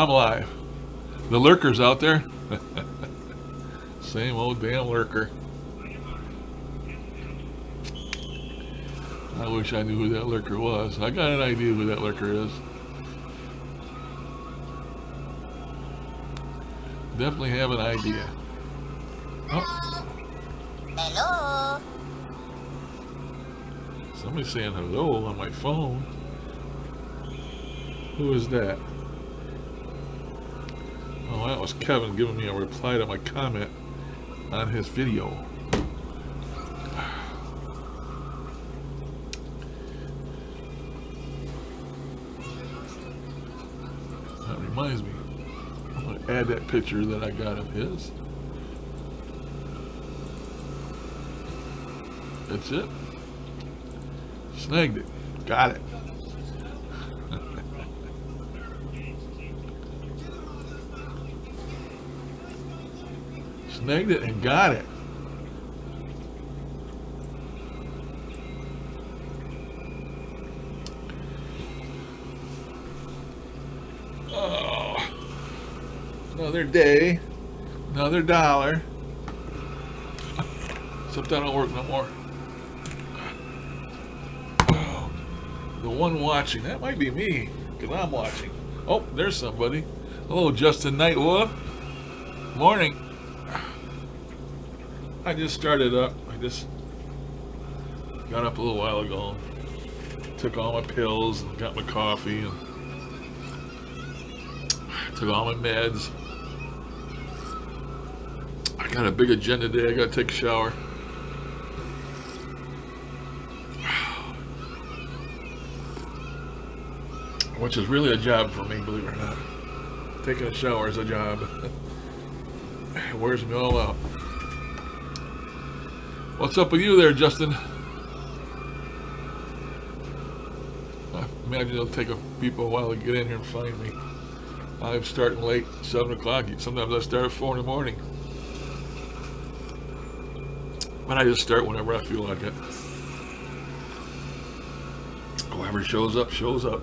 I'm live. The lurker's out there. Same old damn lurker. I wish I knew who that lurker was. I got an idea who that lurker is. Definitely have an idea. Oh. Hello. Somebody's saying hello on my phone. Who is that? Oh, that was Kevin giving me a reply to my comment on his video. That reminds me. I'm going to add that picture that I got of his. That's it. Snagged it. Got it. Snagged it and got it. Oh. Another day. Another dollar. Except that don't work no more. Oh. The one watching. That might be me. Because I'm watching. Oh, there's somebody. Hello, Justin Nightwolf. Morning. I just started up. I just got up a little while ago. Took all my pills and got my coffee and took all my meds. I got a big agenda today. I gotta take a shower. Which is really a job for me, believe it or not. Taking a shower is a job. It wears me all out. What's up with you there, Justin? I imagine it'll take people a while to get in here and find me. I'm starting late, 7 o'clock. Sometimes I start at 4 in the morning. But I just start whenever I feel like it. Whoever shows up, shows up.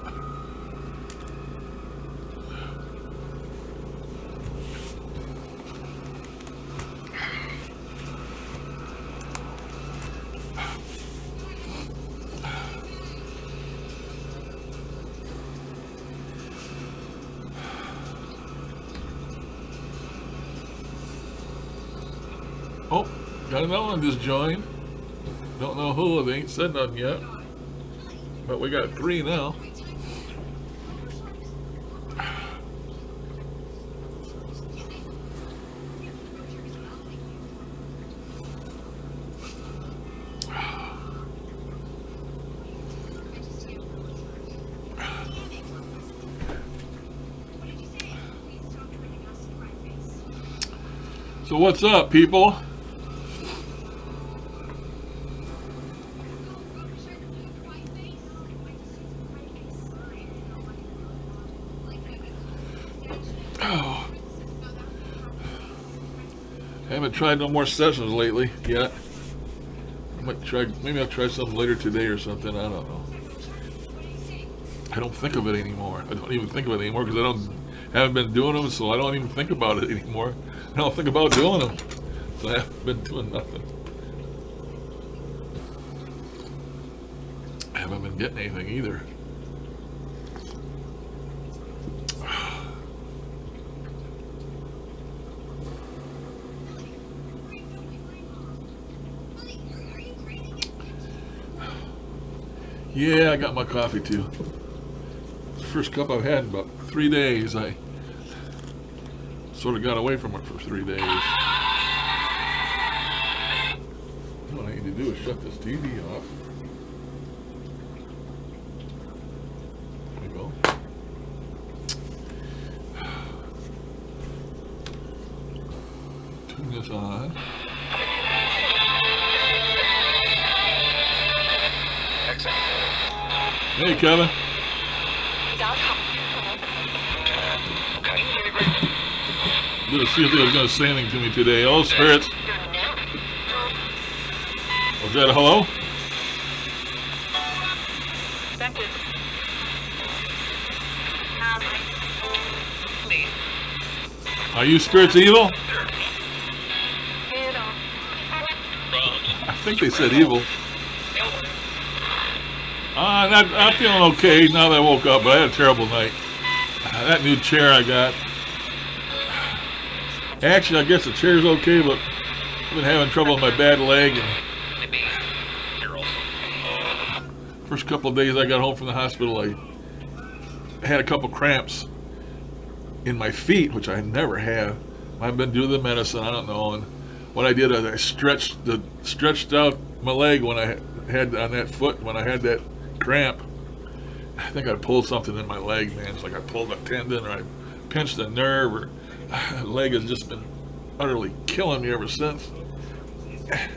Oh, got another one just joined. Don't know who, they ain't said nothing yet. But we got 3 now. So what's up, people? Oh. I haven't tried no more sessions lately yet. I might try, maybe I'll try something later today or something, I don't know. I don't think of it anymore. I don't even think of it anymore because I haven't been doing them, so I don't even think about it anymore. I don't think about doing them. So I haven't been doing nothing. I haven't been getting anything either. Yeah, I got my coffee too. First cup I've had in about 3 days. I sort of got away from it for 3 days. What I need to do is shut this TV off. There we go. Turn this on. Hey, Kevin. I'm gonna see if they was gonna say anything to me today. Oh, spirits. Was that a hello? Are you spirits evil? I think they said evil. I'm feeling okay now that I woke up, but I had a terrible night. That new chair I got. Actually, I guess the chair's okay, but I've been having trouble with my bad leg. And first couple of days I got home from the hospital, I had a couple cramps in my feet, which I never have. I've been doing the medicine, I don't know. And what I did is I stretched out my leg when I had on that foot when I had that cramp. I think I pulled something in my leg, man. It's like I pulled a tendon or I pinched a nerve, or the leg has just been utterly killing me ever since.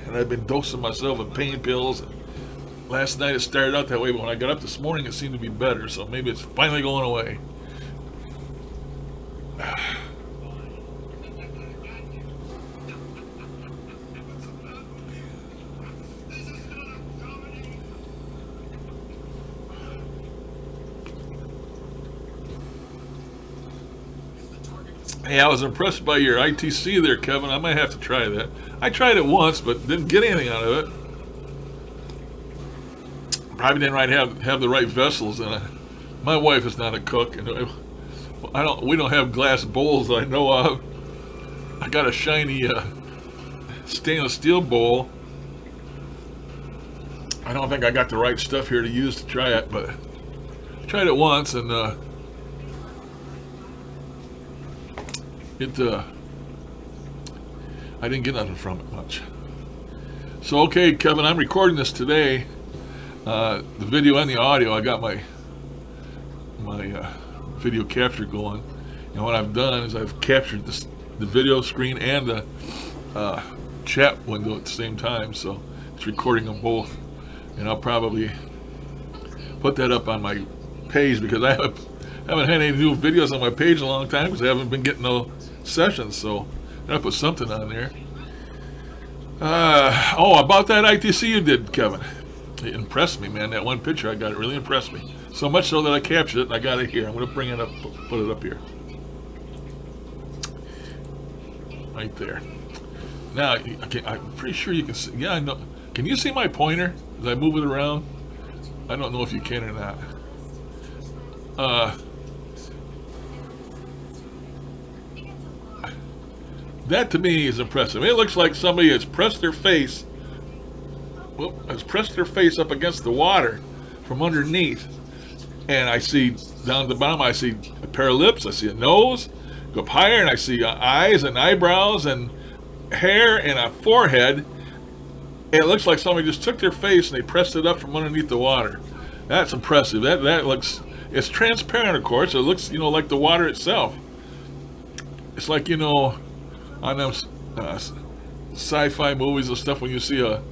And I've been dosing myself with pain pills. Last night it started out that way, but when I got up this morning it seemed to be better, so maybe it's finally going away. Hey, I was impressed by your ITC there, Kevin. I might have to try that. I tried it once, but didn't get anything out of it. Probably didn't have the right vessels, and my wife is not a cook, and we don't have glass bowls that I know of. I got a shiny stainless steel bowl. I don't think I got the right stuff here to use to try it, but I tried it once, and I didn't get nothing from it much. So okay, Kevin, I'm recording this today. The video and the audio. I got my video capture going, and what I've done is I've captured the video screen and the chat window at the same time, so it's recording them both. And I'll probably put that up on my page, because I haven't had any new videos on my page in a long time because I haven't been getting no sessions, so I'll put something on there. Oh, about that ITC you did, Kevin. It impressed me, man. That one picture I got, it really impressed me. So much so that I captured it and I got it here. I'm going to bring it up, put it up here. Right there. Now, I'm pretty sure you can see. Yeah, I know. Can you see my pointer as I move it around? I don't know if you can or not. That to me is impressive. It looks like somebody has pressed their face up against the water from underneath, and I see down at the bottom, I see a pair of lips, I see a nose, go up higher, and I see eyes and eyebrows and hair and a forehead, and it looks like somebody just took their face and they pressed it up from underneath the water. That's impressive. That looks, it's transparent, of course. It looks, like the water itself. It's like, on them sci-fi movies and stuff, when you see a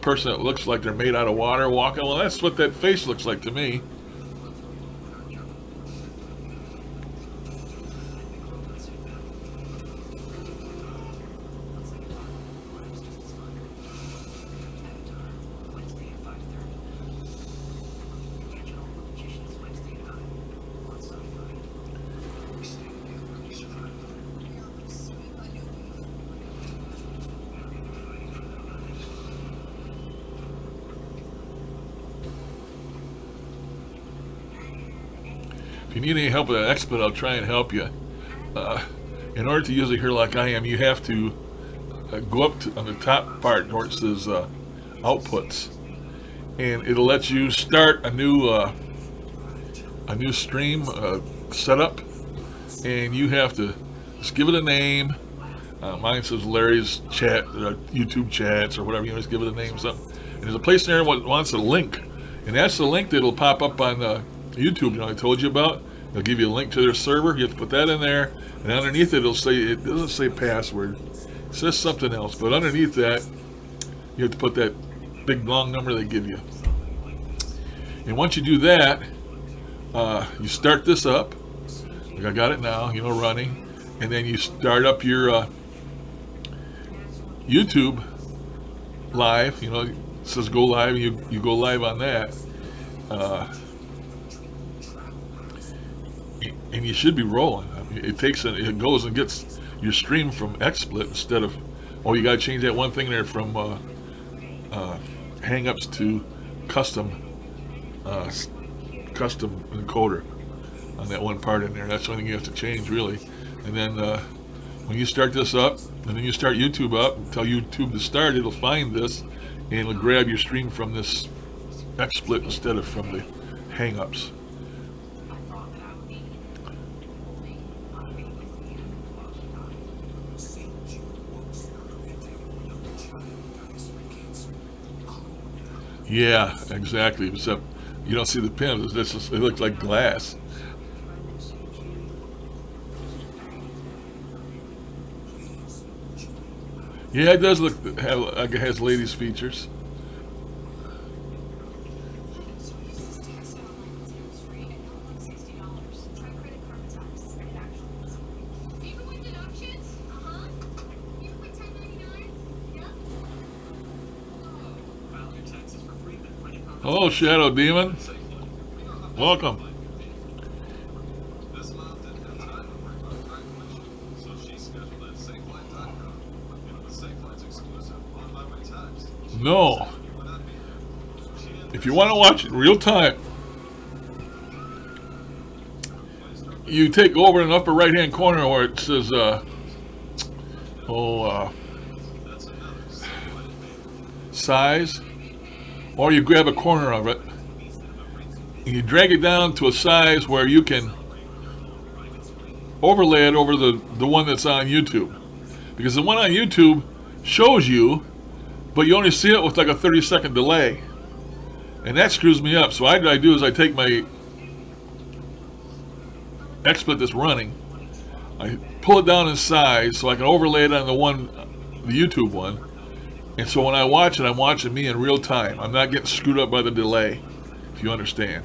person that looks like they're made out of water walking. Well, that's what that face looks like to me. If you need any help with that expert, I'll try and help you. In order to use it here like I am, you have to go up on the top part where it says outputs, and it'll let you start a new stream setup, and you have to just give it a name. Mine says Larry's chat, YouTube chats, or whatever. You just give it a name, something. And there's a place there that wants a link, and that's the link that'll pop up on YouTube. I told you about. They'll give you a link to their server. You have to put that in there, and underneath it, it doesn't say password. It says something else, but underneath that, you have to put that big long number they give you. And once you do that, you start this up. Like I got it now, running, and then you start up your YouTube live. It says go live, and you go live on that. And you should be rolling. it goes and gets your stream from XSplit instead of, oh, you gotta change that one thing there from hangups to custom custom encoder on that one part in there. That's the only thing you have to change, really. And then when you start this up, and then you start YouTube up, tell YouTube to start, it'll find this, and it'll grab your stream from this XSplit instead of from the hangups. Yeah, exactly. Except you don't see the pins. It looks like glass. Yeah, it does look like it has ladies features. Hello, Shadow Demon. Welcome. No. If you want to watch it in real time, you take over in the upper right hand corner where it says size, or you grab a corner of it and you drag it down to a size where you can overlay it over the one that's on YouTube, because the one on YouTube shows you, but you only see it with like a 30-second delay, and that screws me up. So what I do is I take my XSplit that's running, I pull it down in size so I can overlay it on the YouTube one, and so when I watch it, I'm watching me in real time. I'm not getting screwed up by the delay, if you understand.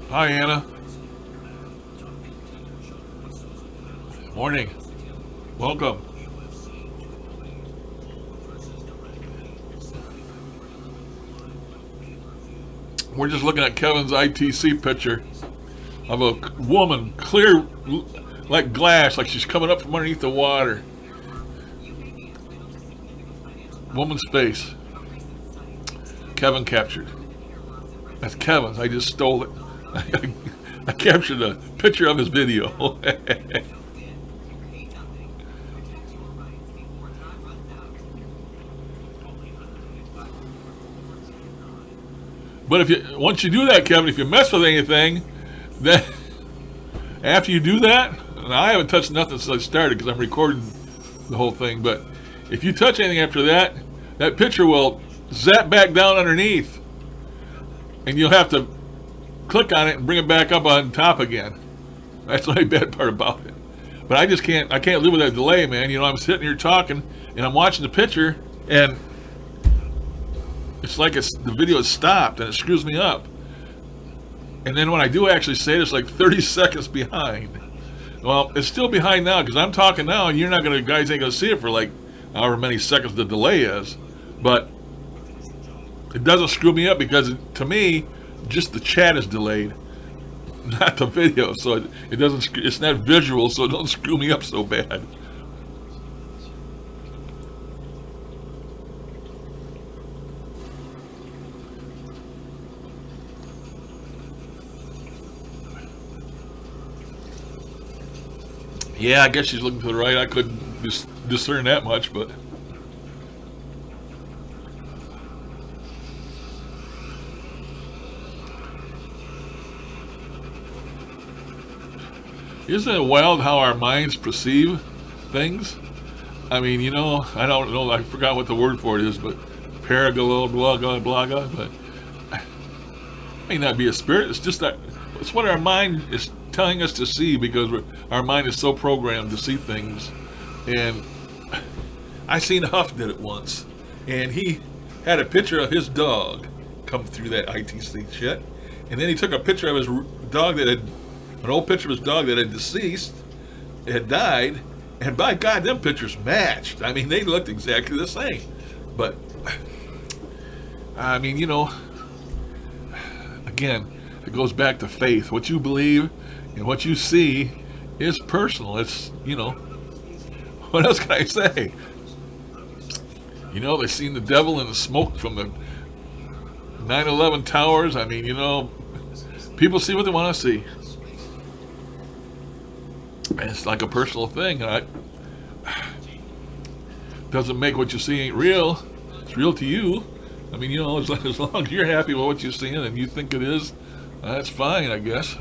Hi, Anna. Morning. Welcome. We're just looking at Kevin's ITC picture of a woman, clear like glass, like she's coming up from underneath the water. Woman's face. Kevin captured. That's Kevin's. I just stole it. I captured a picture of his video. But once you do that, Kevin, if you mess with anything, then after you do that, and I haven't touched nothing since I started because I'm recording the whole thing, but if you touch anything after that, that picture will zap back down underneath, and you'll have to click on it and bring it back up on top again. That's the only bad part about it. But I can't live with that delay, man. You know, I'm sitting here talking and I'm watching the picture and it's like the video is stopped and it screws me up. And then when I do actually say it, it's like 30 seconds behind. Well, it's still behind now because I'm talking now and guys ain't gonna see it for like however many seconds the delay is. But it doesn't screw me up because to me, just the chat is delayed, not the video, so it doesn't. It's not visual, so it don't screw me up so bad. Yeah, I guess she's looking to the right. I couldn't discern that much, but. Isn't it wild how our minds perceive things? I mean, you know, I don't know, I forgot what the word for it is, but paragalo, blaga, blaga, but it may not be a spirit, it's just that, it's what our mind is telling us to see because our mind is so programmed to see things. And I seen Huff did it once, and he had a picture of his dog come through that ITC shit, and then he took a picture of his dog that had, an old picture of his dog that had deceased, had died, and by God, them pictures matched. I mean, they looked exactly the same. But I mean, you know, again, it goes back to faith. What you believe and what you see is personal. It's, you know, what else can I say? You know, they seen the devil in the smoke from the 9/11 towers. I mean, you know, people see what they want to see. And it's like a personal thing. And doesn't make what you see ain't real. It's real to you. I mean, you know, as long as you're happy with what you're seeing and you think it is, that's fine, I guess.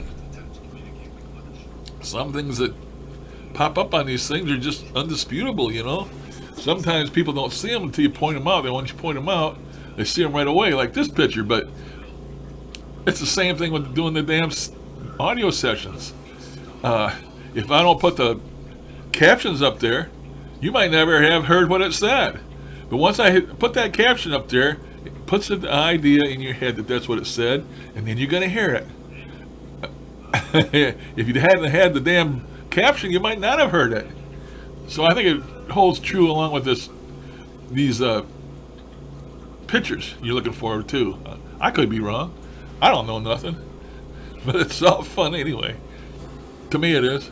Some things that pop up on these things are just undisputable, you know. Sometimes people don't see them until you point them out. And once you point them out, they see them right away, like this picture. But it's the same thing with doing the damn audio sessions. If I don't put the captions up there, you might never have heard what it said. But once I put that caption up there, it puts the idea in your head that that's what it said, and then you're going to hear it. If you hadn't had the damn caption, you might not have heard it. So I think it holds true along with these pictures you're looking for too. I could be wrong. I don't know nothing. But it's all fun anyway. To me it is.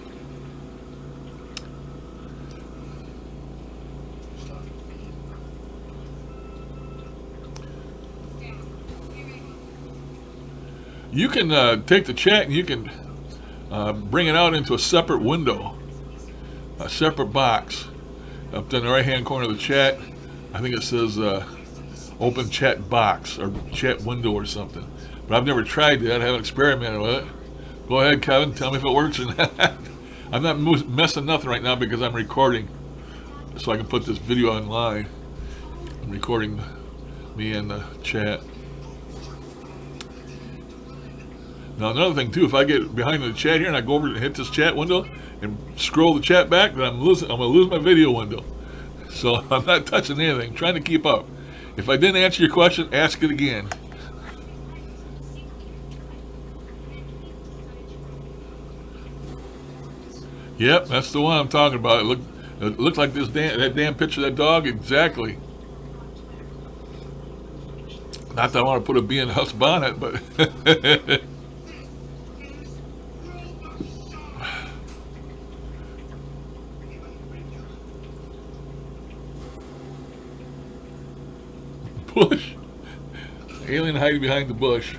You can take the chat and you can bring it out into a separate window, a separate box. Up in the right hand corner of the chat, I think it says open chat box or chat window or something. But I've never tried that. I haven't experimented with it. Go ahead, Kevin. Tell me if it works or not. I'm not messing nothing right now because I'm recording, so I can put this video online. I'm recording me in the chat. Now another thing too, if I get behind the chat here and I go over and hit this chat window and scroll the chat back, then I'm gonna lose my video window. So I'm not touching anything. I'm trying to keep up. If I didn't answer your question, ask it again. Yep, that's the one I'm talking about. It looked like that damn picture of that dog, exactly. Not that I want to put a bee in the house bonnet, but bush. Alien hiding behind the bush.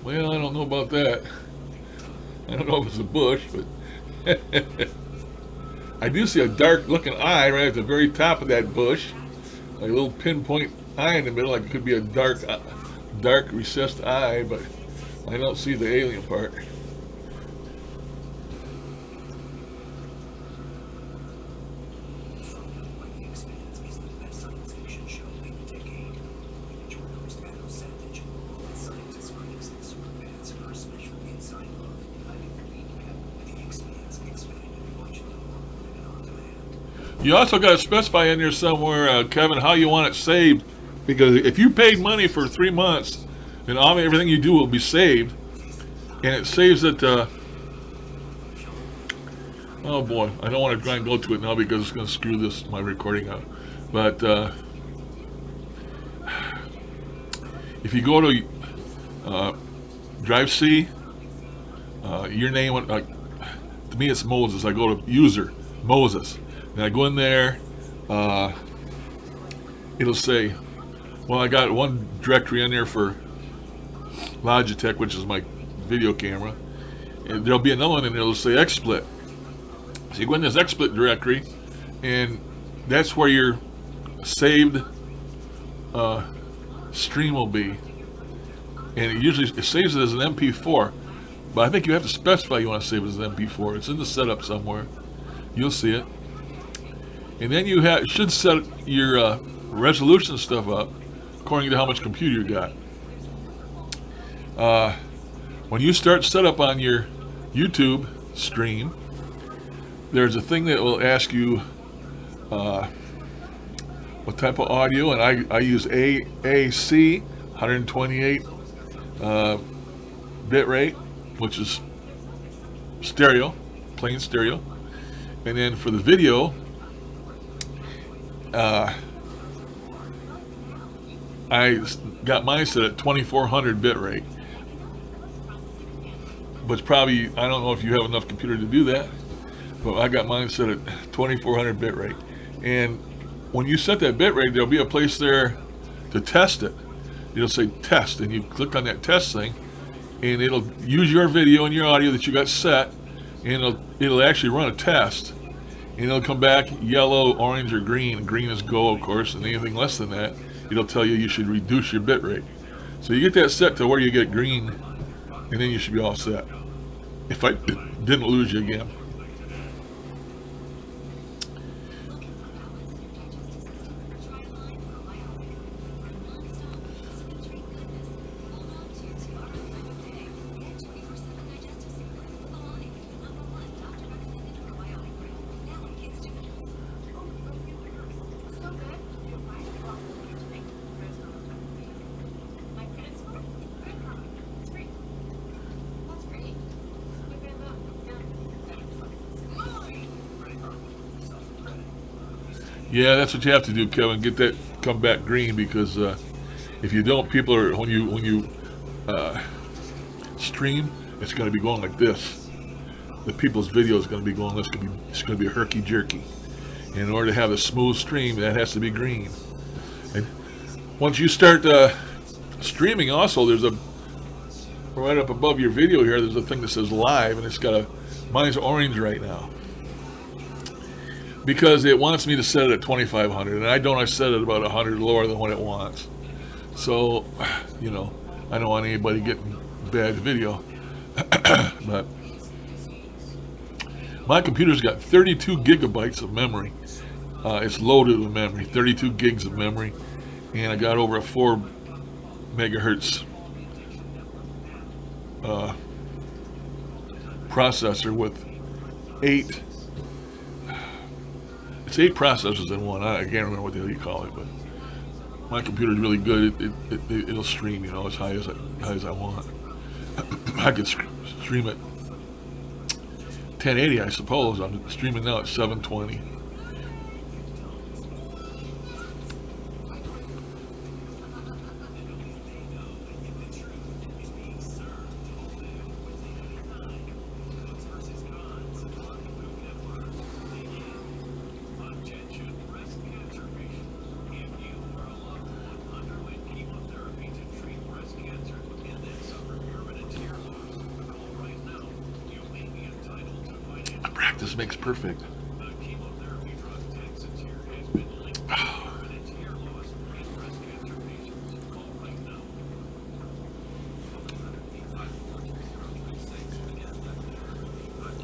Well, I don't know about that. I don't know if it's a bush, but I do see a dark looking eye right at the very top of that bush. Like a little pinpoint eye in the middle, like it could be a dark recessed eye, but I don't see the alien part. You also got to specify in there somewhere, Kevin, how you want it saved. Because if you paid money for 3 months, then everything you do will be saved. And it saves it, oh boy, I don't want to try and go to it now because it's going to screw my recording up. But if you go to Drive C, your name, to me it's Moses. I go to user, Moses. And I go in there, it'll say, well, I got one directory in there for Logitech, which is my video camera. And there'll be another one in there that'll say XSplit. So you go in this XSplit directory, and that's where your saved stream will be. And it saves it as an MP4. But I think you have to specify you want to save it as an MP4. It's in the setup somewhere. You'll see it. And then you should set your resolution stuff up according to how much computer you got. When you start setup on your YouTube stream, there's a thing that will ask you what type of audio, and I use AAC 128 bit rate, which is stereo, plain stereo. And then for the video, I got mine set at 2400 bit rate. But probably, I don't know if you have enough computer to do that, but I got mine set at 2400 bit rate. And when you set that bit rate, there'll be a place there to test it. It'll say test, and you click on that test thing, and it'll use your video and your audio that you got set, and it'll actually run a test, and it'll come back yellow, orange, or green. Green is go, of course, and anything less than that, it'll tell you should reduce your bit rate. So you get that set to where you get green, and then you should be all set. If I didn't lose you again. Yeah, that's what you have to do, Kevin. Get that come back green, because if you don't, people are when you stream, it's going to be going like this. The people's video is going to be going. It's going to be herky jerky. And in order to have a smooth stream, that has to be green. And once you start streaming, also there's a right up above your video here. There's a thing that says live, and it's got mine's orange right now, because it wants me to set it at 2500, and I set it about 100 lower than what it wants. So, you know, I don't want anybody getting bad video. But my computer's got 32 gigabytes of memory. It's loaded with memory, 32 gigs of memory, and I got over a 4 megahertz processor with 8. It's 8 processors in one. I can't remember what the hell you call it, but my computer's really good. It'll stream, you know, as high as I want. I could stream at 1080, I suppose. I'm streaming now at 720. Practice makes perfect.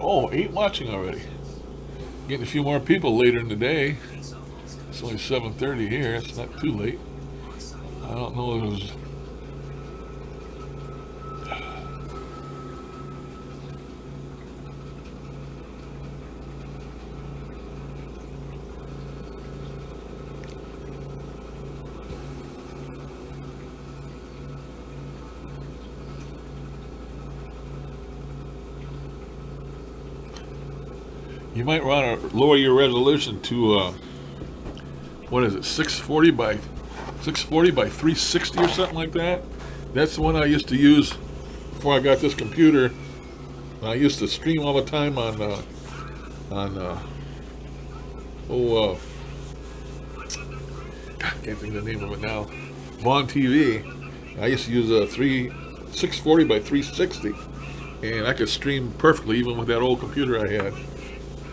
Oh, 8 watching already. Getting a few more people later in the day. It's only 7:30 here. It's not too late. I don't know if it was... You might want to lower your resolution to what is it, 640 by 360 or something like that. That's the one I used to use before I got this computer. I used to stream all the time on God, can't think of the name of it now. Vaughn TV. I used to use a 640 by 360, and I could stream perfectly even with that old computer I had.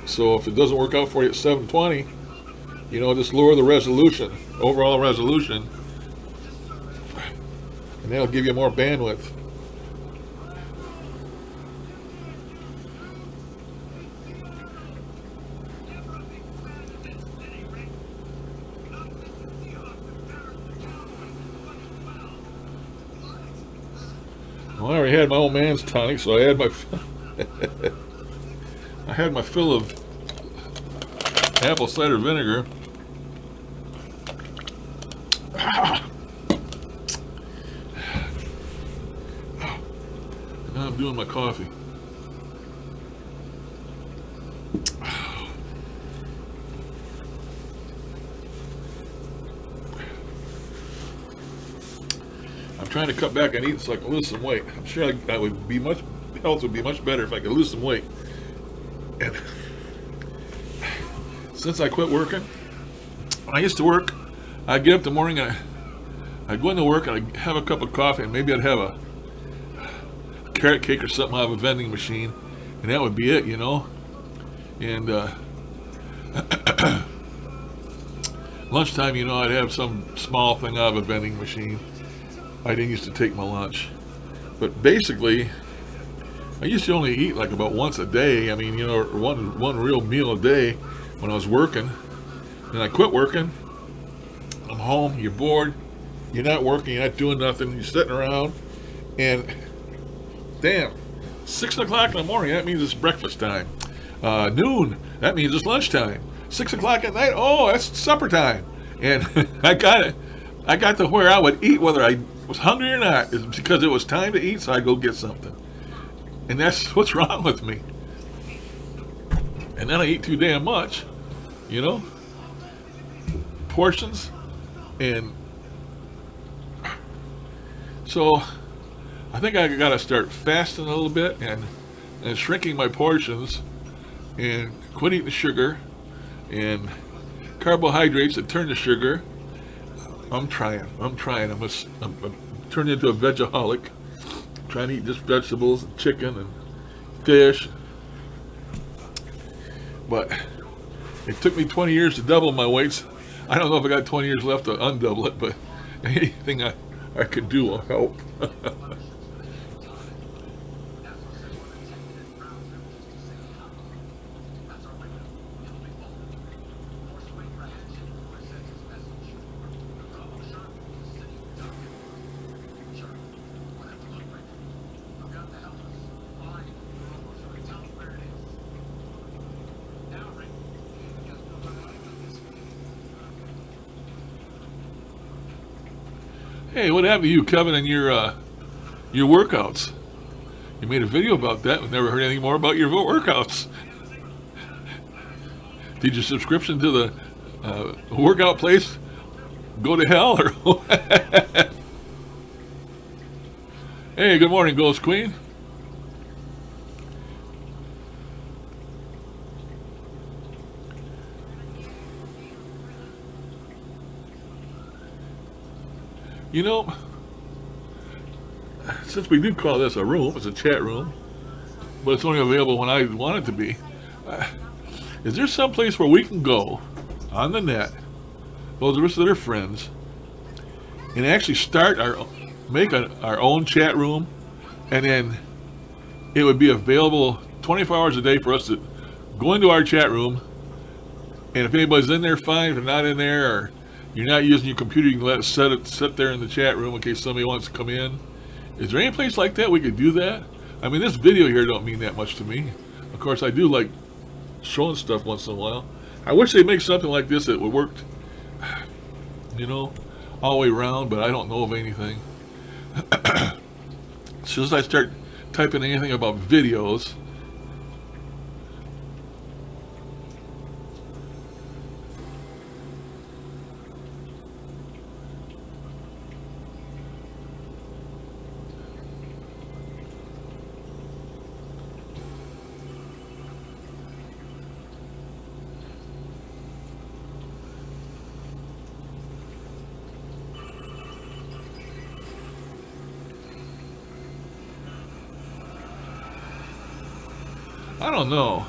So if it doesn't work out for you at 720, you know, just lower the resolution, overall resolution, and that'll give you more bandwidth. Well, I already had my old man's tonic, so I had my I had my fill of apple cider vinegar. doing my coffee. I'm trying to cut back on eating so I can lose some weight. I'm sure I would be health would be much better if I could lose some weight. And since I quit working, when I used to work, I'd get up in the morning, I'd go into work and I'd have a cup of coffee, and maybe I'd have a carrot cake or something out of a vending machine, and that would be it, you know. And lunchtime, you know, I'd have some small thing out of a vending machine. I didn't used to take my lunch, but basically I used to only eat like about once a day. I mean, you know, one real meal a day when I was working. Then I quit working. I'm home, you're bored, you're not working, you're not doing nothing, you're sitting around, and damn, 6 o'clock in the morning, that means it's breakfast time. Noon, that means it's lunchtime. 6 o'clock at night, oh, that's supper time. And I got to where I would eat whether I was hungry or not. It's because it was time to eat, so I'd go get something. And that's what's wrong with me. And then I eat too damn much, you know? Portions. And so I think I got to start fasting a little bit and shrinking my portions and quit eating sugar and carbohydrates that turn to sugar. I'm trying. I'm turning into a vegaholic. I'm trying to eat just vegetables and chicken and fish. But it took me 20 years to double my weights. I don't know if I got 20 years left to undouble it, but anything I could do will help. Hey, what happened to you, Kevin, and your workouts? You made a video about that. We've never heard anything more about your workouts. Did your subscription to the workout place go to hell, or what? Hey, good morning, Ghost Queen. You know, since we do call this a room, it's a chat room, but it's only available when I want it to be. Is there some place where we can go on the net, those of us that are friends, and actually make our own chat room, and then it would be available 24 hours a day for us to go into our chat room, and if anybody's in there, fine. If they're not in there, or you're not using your computer, you can let it sit there in the chat room in case somebody wants to come in. Is there any place like that we could do that? I mean, this video here don't mean that much to me. Of course, I do like showing stuff once in a while. I wish they'd make something like this that would work, you know, all the way around, but I don't know of anything. As soon as I start typing anything about videos, I don't know.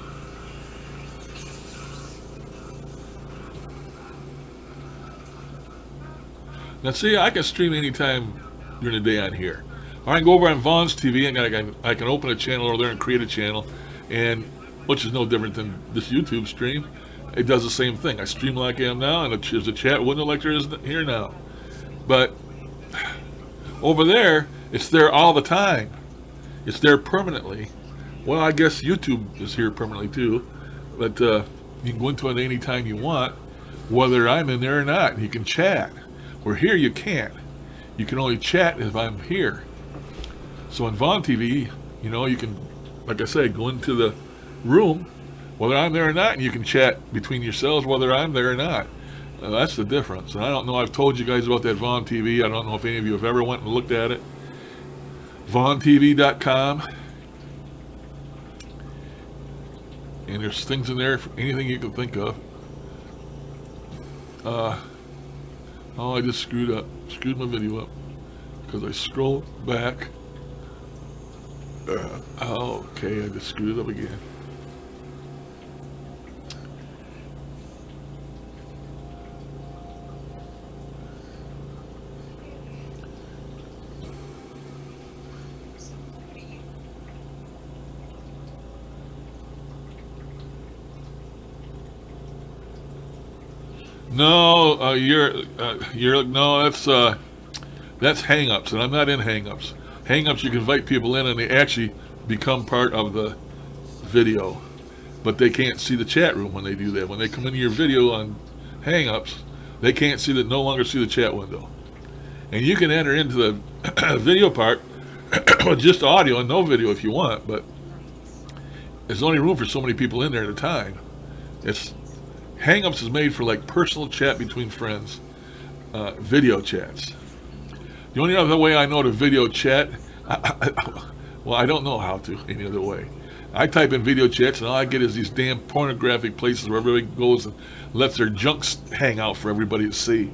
Now see, I can stream anytime during the day on here. Or I can go over on Vaughn's TV and I can open a channel over there and create a channel, and which is no different than this YouTube stream. It does the same thing. I stream like I am now, and there's a chat window like there is here now. But over there, it's there all the time. It's there permanently. Well, I guess YouTube is here permanently too, but you can go into it anytime you want, whether I'm in there or not. You can chat. Where here you can't. You can only chat if I'm here. So on Vaughn TV, You know, you can, like I say, go into the room, whether I'm there or not, and you can chat between yourselves whether I'm there or not. That's the difference. And I don't know, I've told you guys about that Vaughn TV. I don't know if any of you have ever went and looked at it. VaughnTV.com. And there's things in there, for anything you can think of. Oh, I just screwed my video up because I scrolled back. Okay, I just screwed it up again. No, no, that's Hangouts, and I'm not in Hangouts. Hangouts, you can invite people in, and they actually become part of the video, but they can't see the chat room when they do that. When they come into your video on Hangouts, they can't see no longer see the chat window. And you can enter into the video part with just audio and no video if you want, but there's only room for so many people in there at a time. Hangouts is made for like personal chat between friends, video chats. The only other way I know to video chat, well, I don't know how to any other way. I type in video chats and all I get is these damn pornographic places where everybody goes and lets their junks hang out for everybody to see.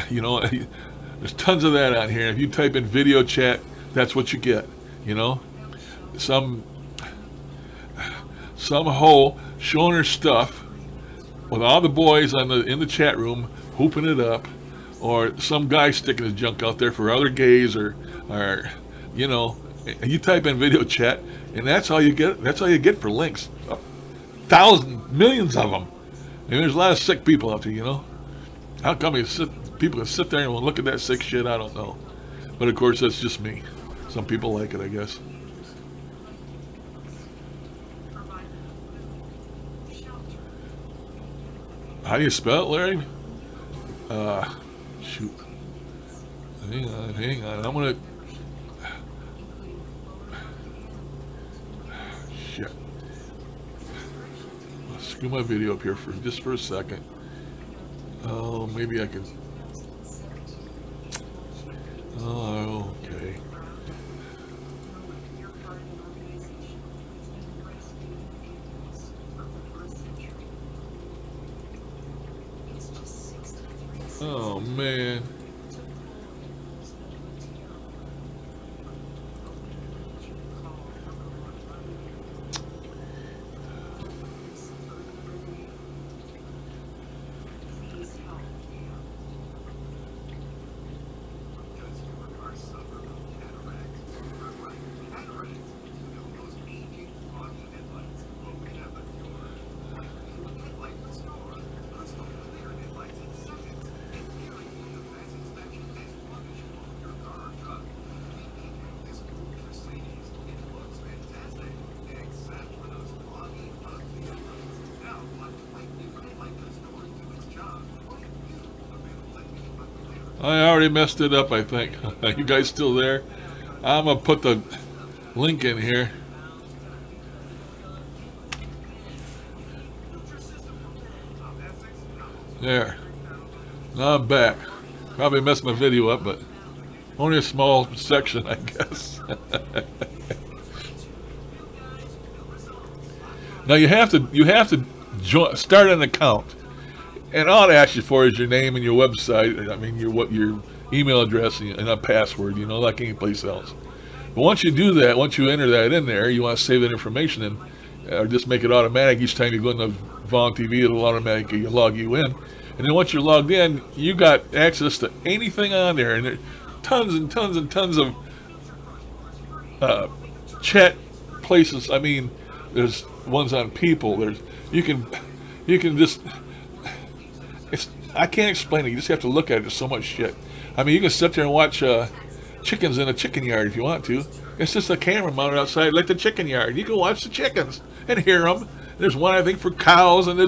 You know, there's tons of that on here. If you type in video chat, that's what you get. You know, some hoe showing her stuff with all the boys in the chat room hooping it up, or some guy sticking his junk out there for other gays, or you know, and you type in video chat, and that's all you get. That's all you get for links. Thousands, millions of them. And there's a lot of sick people out there, you know. How come people can sit there and look at that sick shit? I don't know. But of course, that's just me. Some people like it, I guess. How do you spell it, Larry? Shoot. Hang on. I'm gonna. Shit. I'll screw my video up here for just a second. Oh, maybe I can. Oh, okay. Oh, man. I already messed it up, I think. You guys still there? I'm going to put the link in here. There. Now I'm back. Probably messed my video up, but only a small section, I guess. Now you have to start an account. And all it asks you for is your name and your website. I mean, your email address and a password, you know, like any place else. But once you do that, once you enter that in there, you want to save that information in, or just make it automatic. Each time you go into Vaughn TV, it'll automatically log you in. And then once you're logged in, you got access to anything on there. And there are tons and tons and tons of chat places. I mean, there's ones on people. You can just. I can't explain it. You just have to look at it. There's so much shit. I mean, you can sit there and watch chickens in a chicken yard if you want to. It's just a camera mounted outside like the chicken yard. You can watch the chickens and hear them. There's one, I think, for cows. And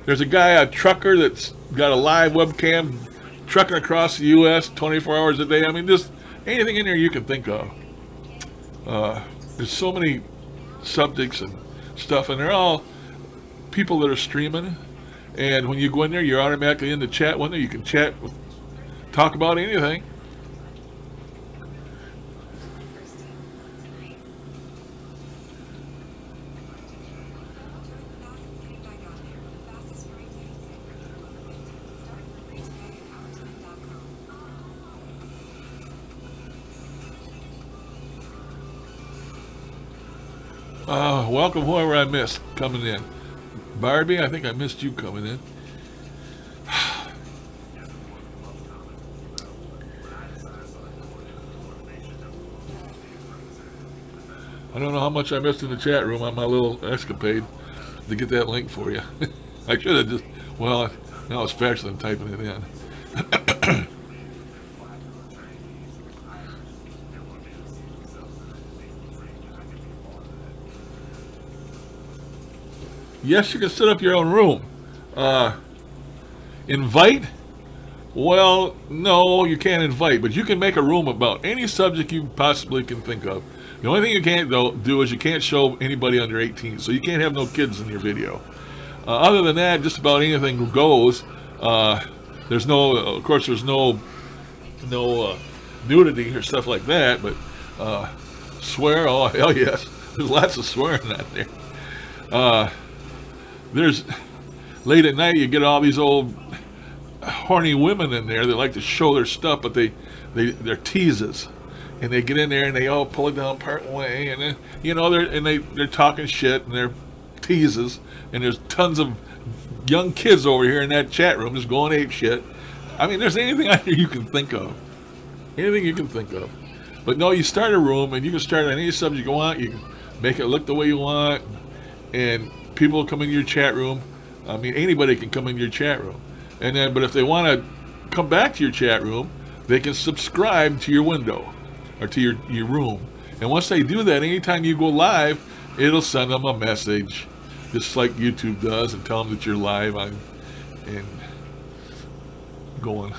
there's a guy, a trucker, that's got a live webcam trucking across the U.S. 24 hours a day. I mean, just anything in there you can think of. There's so many subjects and stuff, and they're all people that are streaming. And when you go in there, you're automatically in the chat window. You can chat, talk about anything. Welcome whoever I missed coming in. Barbie, I think I missed you coming in. I don't know how much I missed in the chat room on my little escapade to get that link for you. I should have just, well, now it's faster than typing it in. Yes, you can set up your own room. Invite? Well, no, you can't invite, but you can make a room about any subject you possibly can think of. The only thing you can't do is you can't show anybody under 18, so you can't have no kids in your video. Other than that, just about anything goes. There's no, of course, there's no nudity or stuff like that, but swear, oh hell yes, there's lots of swearing out there. There's late at night, you get all these old horny women in there that like to show their stuff, but they're teases, and they get in there and they all pull it down part way, and then they're talking shit and they're teases, and there's tons of young kids over here in that chat room just going ape shit. I mean, there's anything out there you can think of, But no, you start a room and you can start on any subject you want. You can make it look the way you want, and people come in your chat room. I mean, anybody can come in your chat room. And then, but if they want to come back to your chat room, they can subscribe to your window or to your room. And once they do that, anytime you go live, it'll send them a message, just like YouTube does, and tell them that you're live and going.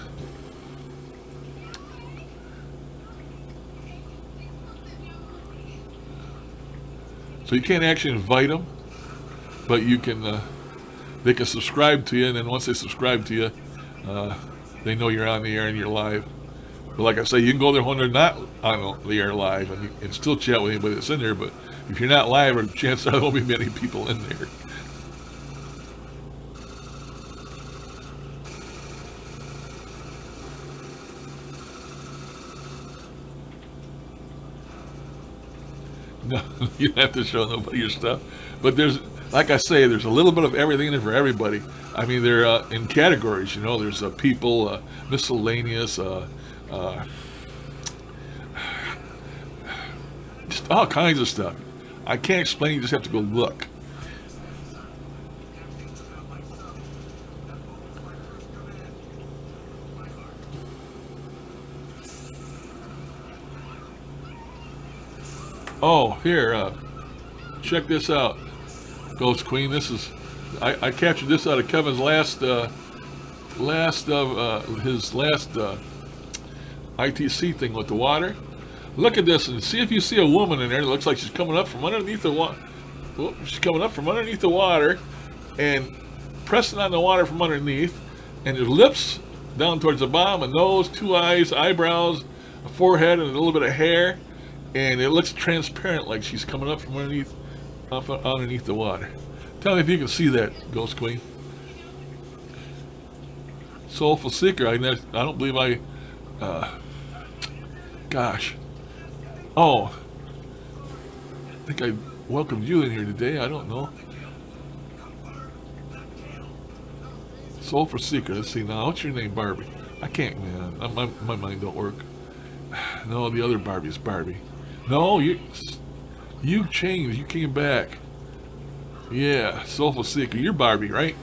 So you can't actually invite them, but you can. They can subscribe to you, and then once they subscribe to you, they know you're on the air and you're live. But like I say, you can go there when they're not on the air live and still chat with anybody that's in there. But if you're not live, or chances are there won't be many people in there. No, you don't have to show nobody your stuff. But there's, like I say, there's a little bit of everything in there for everybody. I mean, they're in categories, there's people, miscellaneous, just all kinds of stuff. I can't explain, you just have to go look. Oh, here, check this out, Ghost Queen. This is, I captured this out of Kevin's last ITC thing with the water. Look at this and see if you see a woman in there that looks like she's coming up from underneath the water. She's coming up from underneath the water and pressing on the water from underneath, and her lips down towards the bottom, a nose, two eyes, eyebrows, a forehead, and a little bit of hair. And it looks transparent, like she's coming up from underneath the water. Tell me if you can see that, Ghost Queen. Soulful Seeker, I don't believe gosh. Oh, I think I welcomed you in here today, I don't know. Soulful Seeker, let's see now, what's your name, Barbie? I can't, man, my mind don't work. No, the other Barbie is Barbie. No, you changed. You came back. Yeah, Soulful Seeker. You're Barbie, right?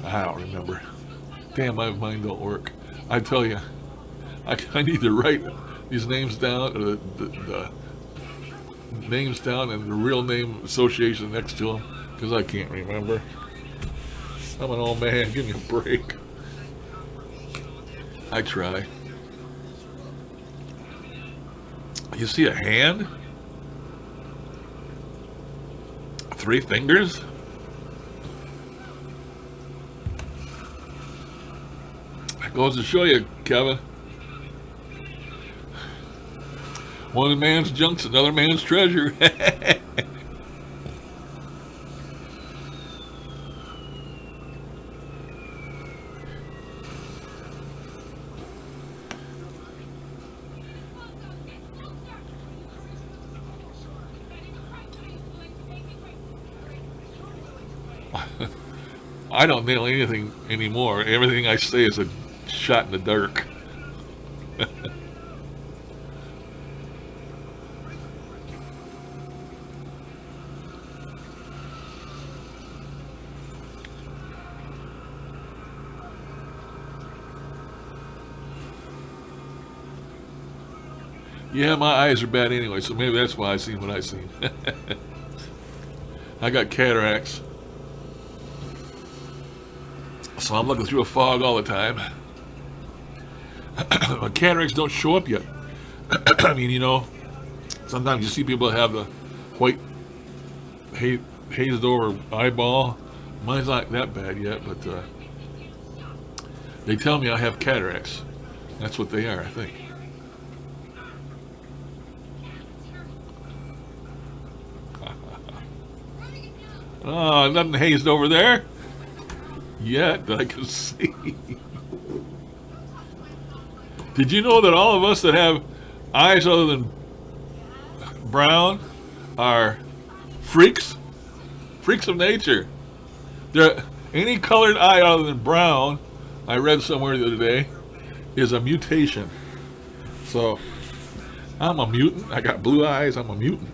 I don't remember. Damn, my mind don't work. I tell you, I need to write these names down, or the names down, and the real name association next to them, because I can't remember. I'm an old man. Give me a break. I try. You see a hand? 3 fingers? That goes to show you, Kevin. One man's junk's another man's treasure. I don't nail anything anymore. Everything I say is a shot in the dark. Yeah, my eyes are bad anyway, so maybe that's why I seen what I seen. I got cataracts. So I'm looking through a fog all the time. My cataracts don't show up yet. I mean, you know, sometimes you see people that have the white hazed over eyeball. Mine's not that bad yet, but they tell me I have cataracts. That's what they are, I think. Oh, nothing hazed over there yet that I can see. Did you know that all of us that have eyes other than brown are freaks? Freaks of nature. Any colored eye other than brown, I read somewhere the other day, is a mutation. So, I'm a mutant. I got blue eyes. I'm a mutant.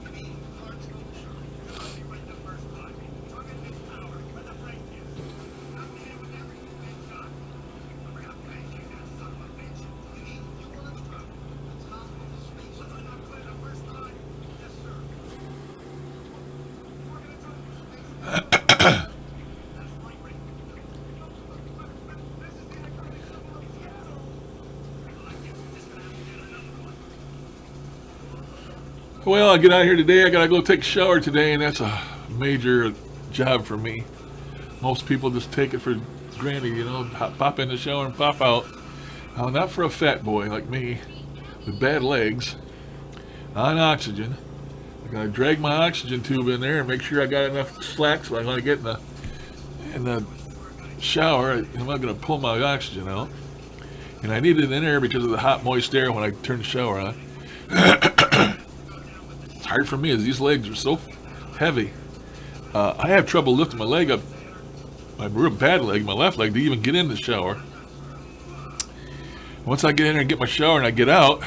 Well, I get out here today. I gotta go take a shower today, and that's a major job for me. Most people just take it for granted, you know, pop in the shower and pop out. Not for a fat boy like me with bad legs on oxygen. I gotta drag my oxygen tube in there and make sure I got enough slack so I'm gonna get in the shower. I'm not gonna pull my oxygen out, and I need it in there because of the hot, moist air when I turn the shower on. Hard for me as these legs are so heavy. I have trouble lifting my leg up, my real bad leg, my left leg, to even get in the shower. Once I get in there and get my shower and I get out,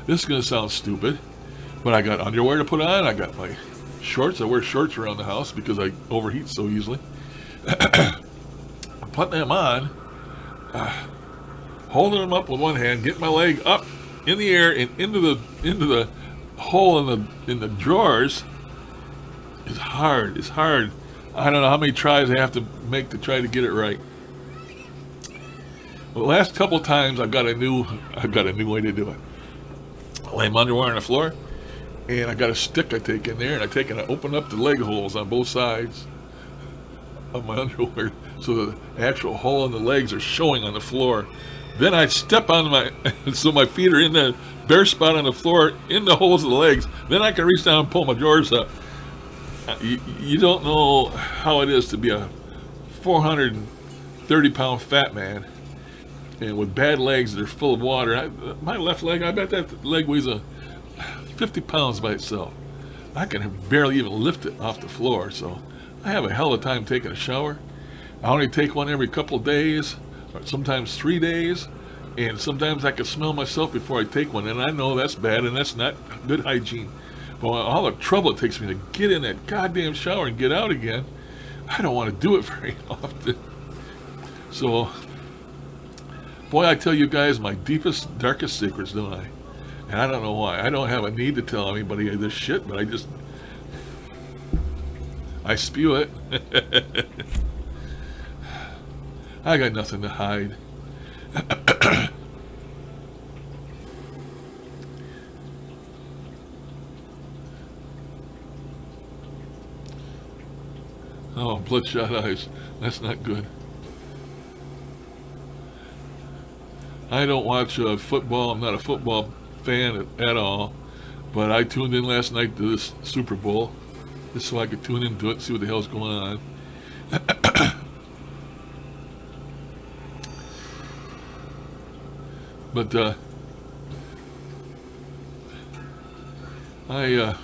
this is going to sound stupid, but I got underwear to put on. I got my shorts. I wear shorts around the house because I overheat so easily. I'm putting them on, holding them up with one hand, getting my leg up in the air and into the hole in the drawers is hard. It's hard. I don't know how many tries I have to make to try to get it right. Well, the last couple times I've got a new way to do it. I lay my underwear on the floor, and I got a stick I take in there, and I open up the leg holes on both sides of my underwear, so the actual hole in the legs are showing on the floor. Then I step on so my feet are in the bare spot on the floor, in the holes of the legs. Then I can reach down and pull my drawers up. You don't know how it is to be a 430-pound fat man, and with bad legs that are full of water. My left leg, I bet that leg weighs 50 pounds by itself. I can barely even lift it off the floor, so I have a hell of a time taking a shower. I only take one every couple of days, or sometimes 3 days, and sometimes I can smell myself before I take one, and I know that's bad and that's not good hygiene. But all the trouble it takes me to get in that goddamn shower and get out again, I don't want to do it very often. So, boy, I tell you guys my deepest, darkest secrets, don't I? And I don't know why. I don't have a need to tell anybody this shit, but I spew it. I got nothing to hide. Oh, bloodshot eyes. That's not good. I don't watch football. I'm not a football fan at all. But I tuned in last night to this Super Bowl just so I could tune into it and see what the hell's going on. But I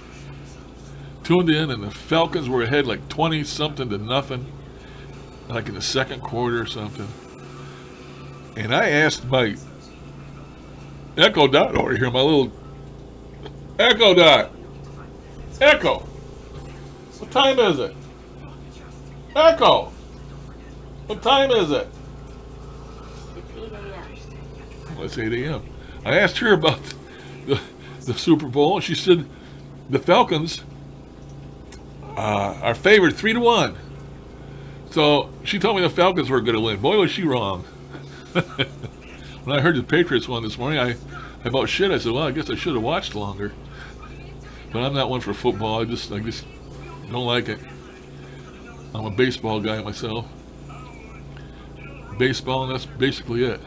tuned in, and the Falcons were ahead like 20 something to nothing, like in the second quarter or something. And I asked my Echo Dot over here, my little Echo Dot, Echo, what time is it? Echo, what time is it? Well, it's 8 a.m. I asked her about the Super Bowl, and she said the Falcons are favored 3-1. So she told me the Falcons were going to win. Boy, was she wrong. When I heard the Patriots won this morning, I about shit. I said, well, I guess I should have watched longer. But I'm not one for football. I just don't like it. I'm a baseball guy myself. Baseball, and that's basically it.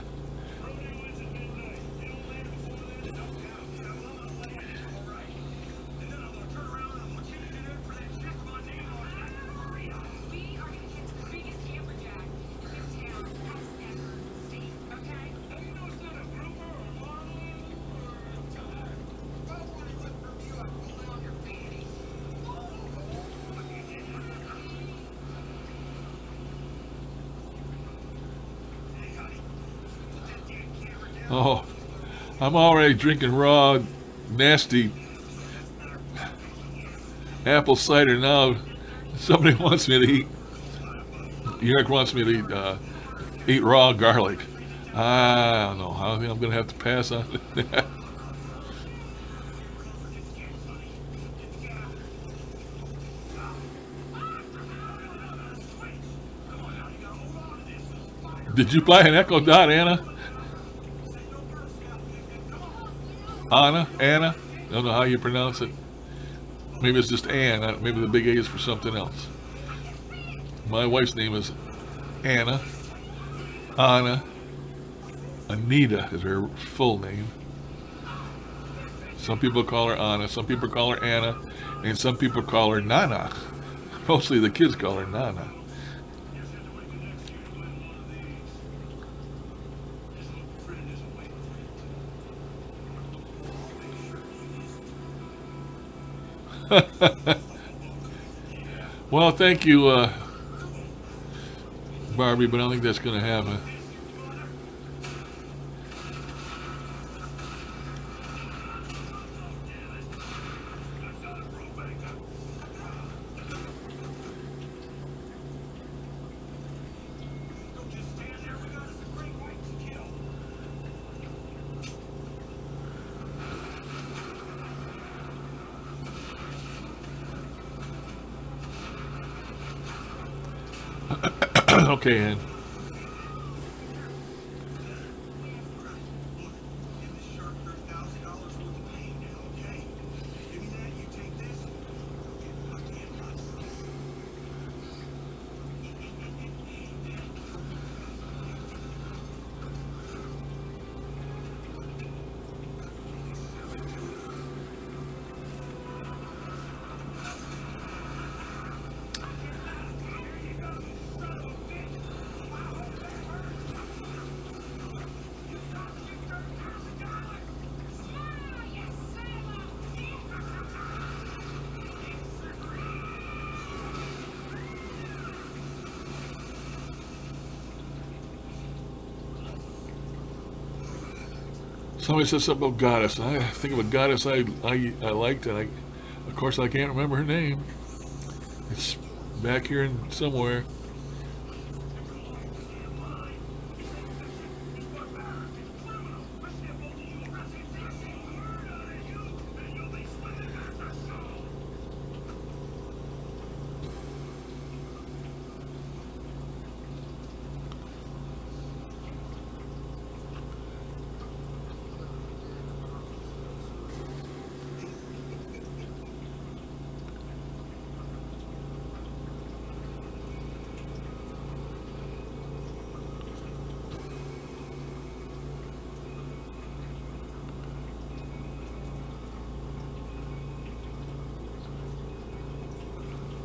Oh, I'm already drinking raw, nasty apple cider now. Somebody wants me to eat. Eric wants me to eat raw garlic. I don't know. I think I'm going to have to pass on that. Did you buy an Echo Dot, Anna? Anna? I don't know how you pronounce it. Maybe it's just Ann. Maybe the big A is for something else. My wife's name is Anna. Anita is her full name. Some people call her Anna, some people call her Anna, and some people call her Nana. Mostly the kids call her Nana. Well, thank you, Barbie, but I don't think that's going to happen. Okay, Ann. Somebody said something about goddess. I think of a goddess I liked, and of course I can't remember her name. It's back here in somewhere.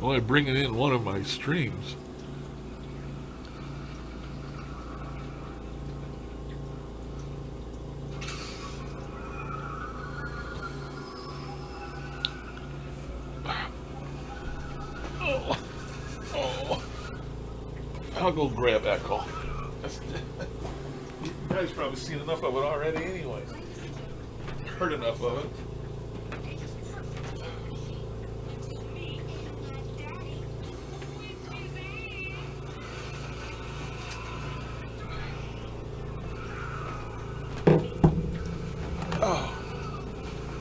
Well, I bring it in one of my streams. I'll go grab Echo. You guys probably seen enough of it already anyway. Heard enough of it.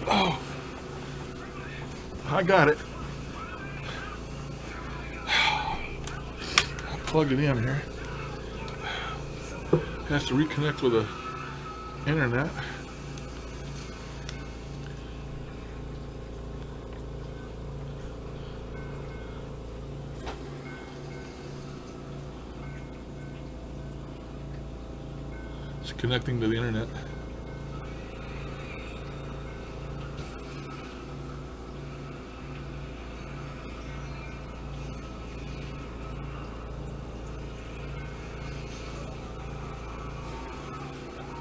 Oh, I got it. I'll plug it in here. Has to reconnect with the internet. It's connecting to the internet.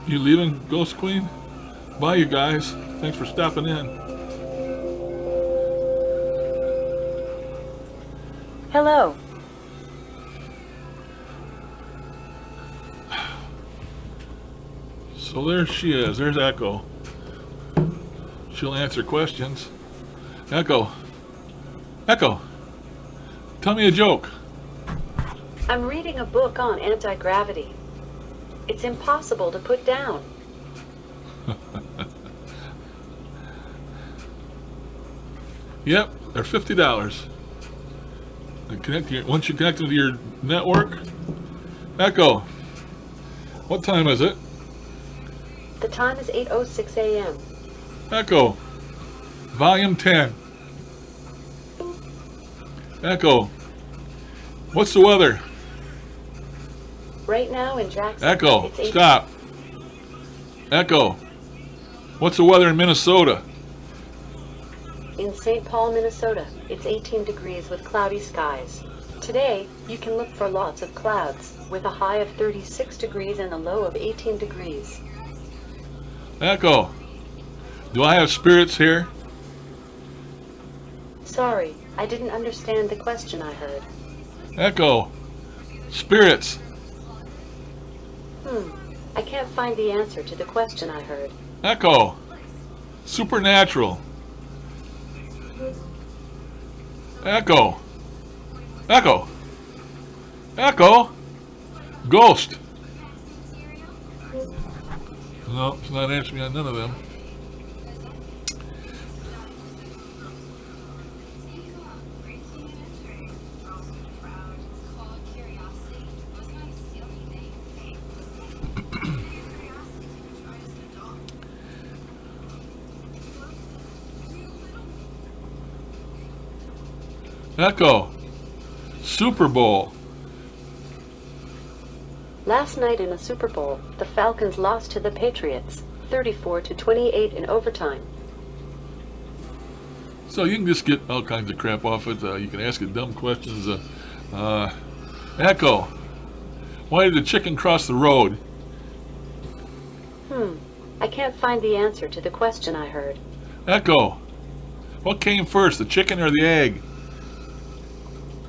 You leaving, Ghost Queen? Bye, you guys. Thanks for stopping in. Hello. So there she is. There's Echo. She'll answer questions. Echo. Echo. Tell me a joke. I'm reading a book on anti-gravity. It's impossible to put down. Yep, they're $50. Once you connect them to your network. Echo. What time is it? The time is 8:06 a.m. Echo. Volume 10. Echo. What's the weather? Right now in Jackson. Echo. It's Stop. Echo. What's the weather in Minnesota? In St. Paul, Minnesota, it's 18 degrees with cloudy skies. Today, you can look for lots of clouds, with a high of 36 degrees and a low of 18 degrees. Echo. Do I have spirits here? Sorry, I didn't understand the question I heard. Echo. Spirits. I can't find the answer to the question I heard. Echo. Supernatural. Echo. Echo. Echo. Ghost. No, it's not answering on none of them. Echo. Super Bowl. Last night in the Super Bowl, the Falcons lost to the Patriots, 34-28 in overtime. So you can just get all kinds of crap off it. You can ask it dumb questions. Echo. Why did the chicken cross the road? I can't find the answer to the question I heard. Echo. What came first, the chicken or the egg?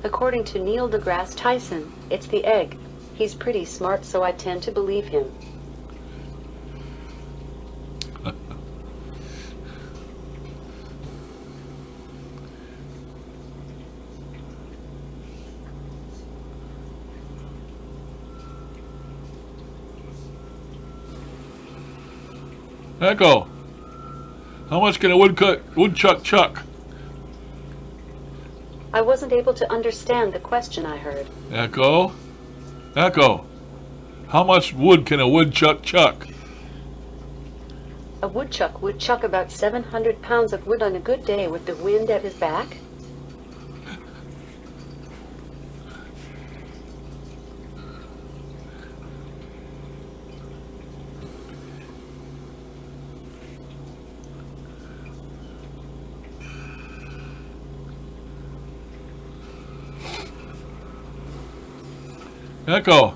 According to Neil deGrasse Tyson, it's the egg. He's pretty smart, so I tend to believe him. Echo. How much can a woodchuck chuck? I wasn't able to understand the question I heard. Echo. Echo. How much wood can a woodchuck chuck? A woodchuck would chuck about 700 pounds of wood on a good day with the wind at his back. Echo,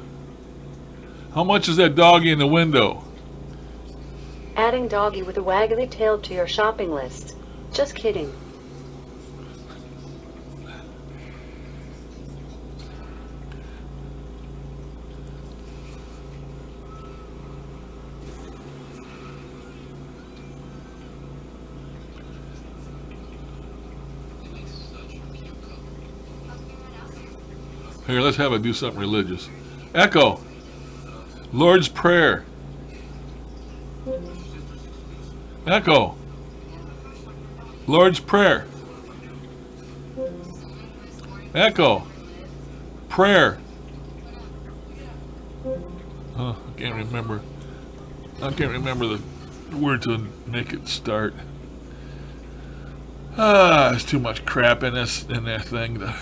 how much is that doggy in the window? Adding doggy with a waggly tail to your shopping list. Just kidding. Here, let's have it do something religious. Echo, Lord's Prayer. Echo, Lord's Prayer. Echo, prayer. I can't remember. I can't remember the word to make it start. There's too much crap in that thing.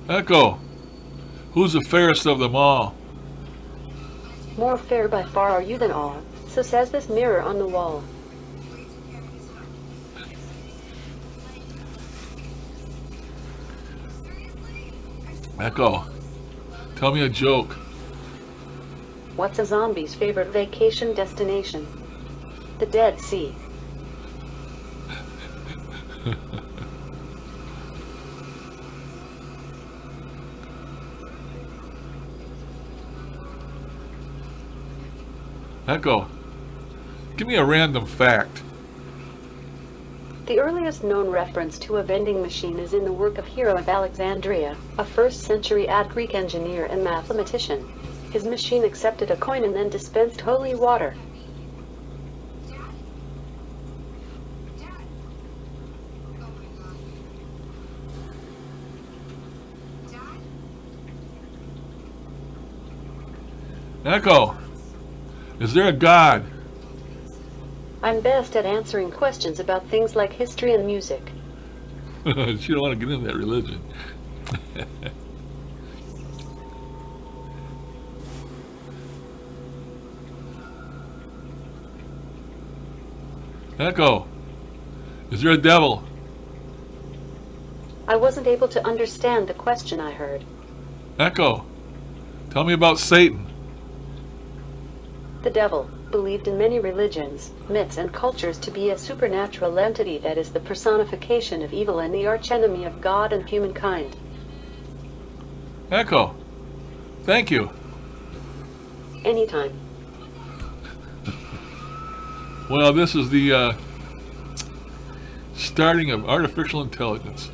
Echo, who's the fairest of them all? More fair by far are you than all, so says this mirror on the wall. Echo, tell me a joke. What's a zombie's favorite vacation destination? The Dead Sea. Echo, give me a random fact. The earliest known reference to a vending machine is in the work of Hero of Alexandria, a 1st century Greek engineer and mathematician. His machine accepted a coin and then dispensed holy water. Echo, is there a God? I'm best at answering questions about things like history and music. She don't want to get into that religion. Echo, is there a devil? I wasn't able to understand the question I heard. Echo, tell me about Satan. The devil, believed in many religions, myths, and cultures to be a supernatural entity that is the personification of evil and the archenemy of God and humankind. Echo, thank you. Anytime. Well, this is the starting of artificial intelligence.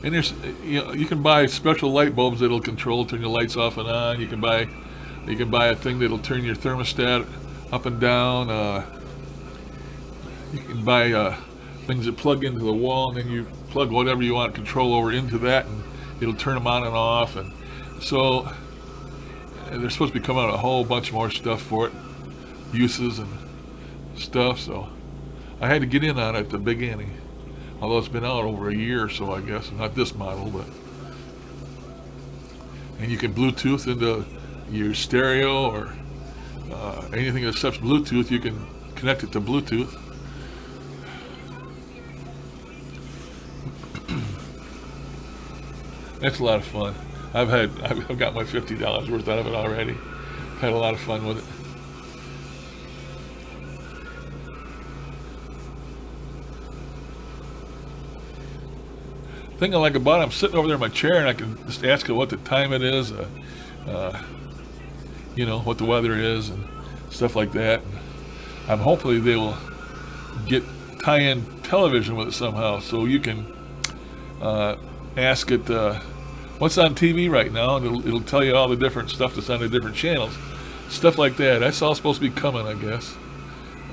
And there's, you can buy special light bulbs that'll control, turn your lights off and on. You can buy a thing that'll turn your thermostat up and down. You can buy things that plug into the wall, and then you plug whatever you want control over into that, and it'll turn them on and off. And so they're supposed to be coming out a whole bunch more stuff for it, uses and stuff. So I had to get in on it at the beginning, although it's been out over a year or so, I guess. Not this model, but. And you can Bluetooth into your stereo or anything that accepts Bluetooth. You can connect it to Bluetooth. That's a lot of fun. I've got my $50 worth out of it already. Had a lot of fun with it. Thing I like about it, I'm sitting over there in my chair and I can just ask it what the time it is, you know, what the weather is and stuff like that. And hopefully they will tie in television with it somehow, so you can ask it what's on TV right now, and it'll tell you all the different stuff that's on the different channels, stuff like that. That's all supposed to be coming, I guess.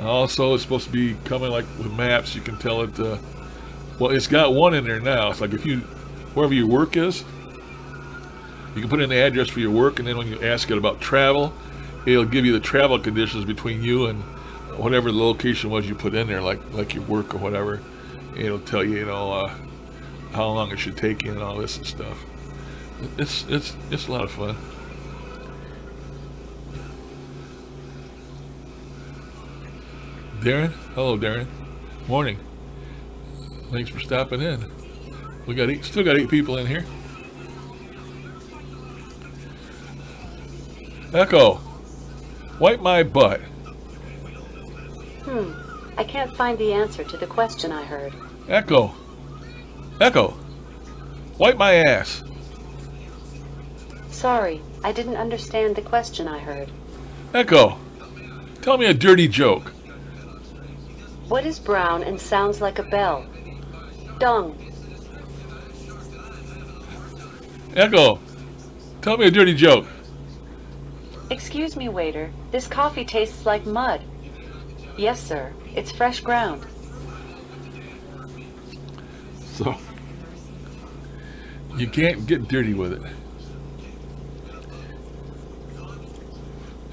Also, it's supposed to be coming like with maps. You can tell it. Well, it's got one in there now. It's like wherever your work is, you can put in the address for your work, and then when you ask it about travel, it'll give you the travel conditions between you and whatever the location was you put in there, like your work or whatever. It'll tell you, how long it should take you and all this and stuff. It's a lot of fun. Darren, hello Darren. Morning. Thanks for stopping in. We got still got 8 people in here. Echo, wipe my butt. I can't find the answer to the question I heard. Echo, wipe my ass. Sorry, I didn't understand the question I heard. Echo, tell me a dirty joke. What is brown and sounds like a bell? Dung. Echo, tell me a dirty joke. Excuse me, waiter. This coffee tastes like mud. Yes, sir. It's fresh ground. So, you can't get dirty with it.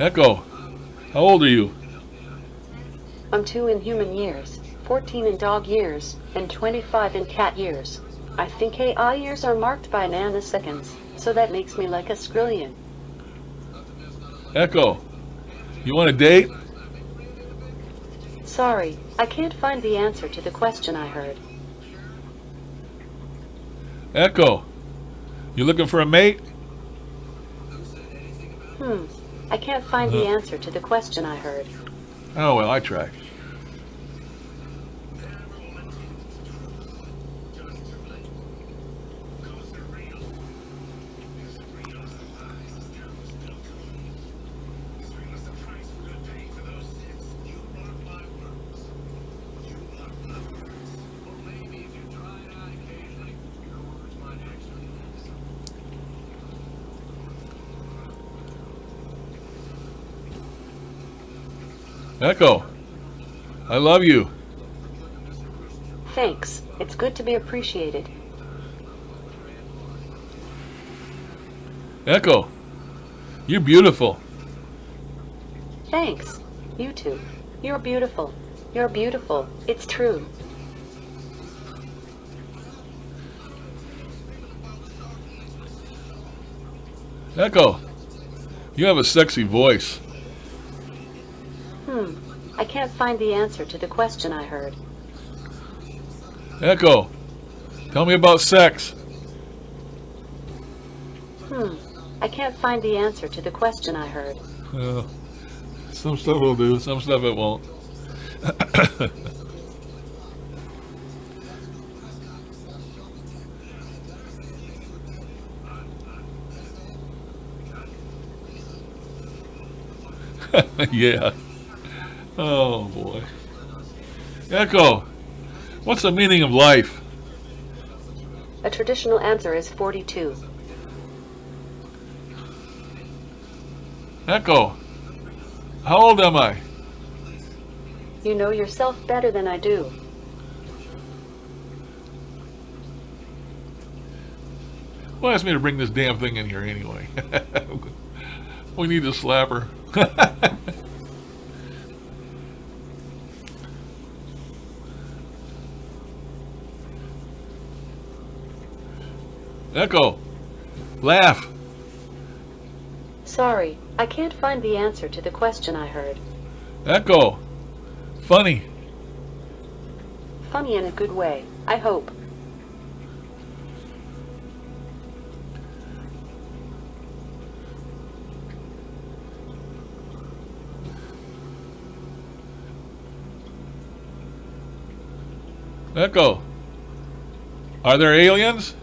Echo, how old are you? I'm 2 in human years, 14 in dog years, and 25 in cat years. I think AI years are marked by nanoseconds, so that makes me like a skrillion. Echo, you want a date? Sorry, I can't find the answer to the question I heard. Echo, you looking for a mate? I can't find the answer to the question I heard. Oh, well, I tried. Echo, I love you. Thanks. It's good to be appreciated. Echo, you're beautiful. Thanks. You too. You're beautiful. You're beautiful. It's true. Echo, you have a sexy voice. I can't find the answer to the question I heard. Echo, tell me about sex. I can't find the answer to the question I heard. Some stuff will do, some stuff it won't. Yeah. Oh boy. Echo, what's the meaning of life? A traditional answer is 42. Echo, how old am I? You know yourself better than I do. Who asked me to bring this damn thing in here anyway? We need to slap her. Echo, laugh. Sorry, I can't find the answer to the question I heard. Echo, funny. Funny in a good way, I hope. Echo, are there aliens?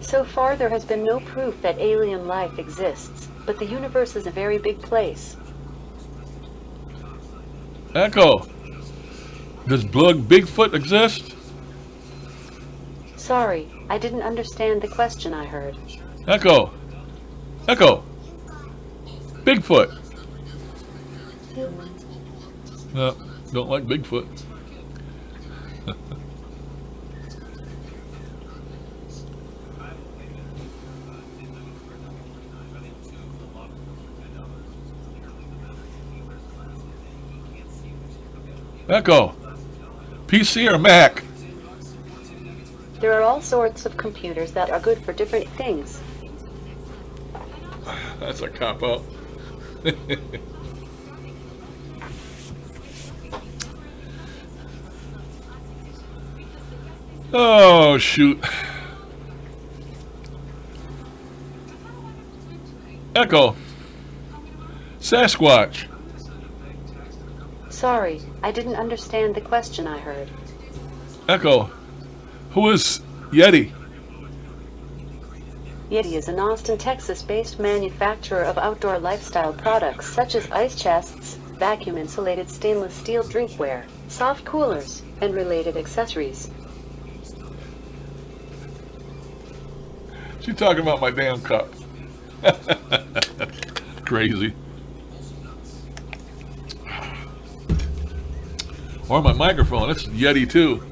So far, there has been no proof that alien life exists, but the universe is a very big place. Echo, does Bigfoot exist? Sorry, I didn't understand the question I heard. Echo, Bigfoot. No, don't like Bigfoot. Echo. PC or Mac? There are all sorts of computers that are good for different things. That's a cop-out. Oh, shoot. Echo. Sasquatch. Sorry, I didn't understand the question I heard. Echo. Who is Yeti? Yeti is an Austin, Texas-based manufacturer of outdoor lifestyle products such as ice chests, vacuum-insulated stainless steel drinkware, soft coolers, and related accessories. She's talking about my damn cup. Crazy. Or my microphone. It's Yeti too.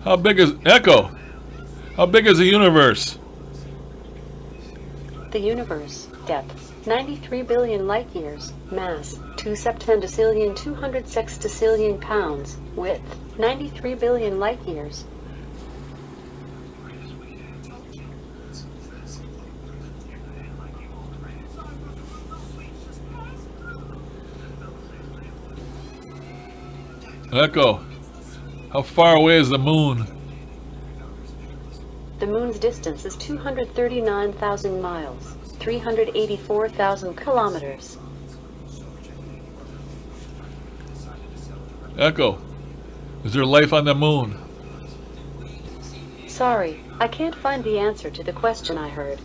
How big is Echo? How big is the universe? The universe, depth, 93 billion light years, mass, 2 septendecillion 200 sextillion pounds, width, 93 billion light years. Echo, how far away is the moon? The moon's distance is 239,000 miles, 384,000 kilometers. Echo, is there life on the moon? Sorry, I can't find the answer to the question I heard.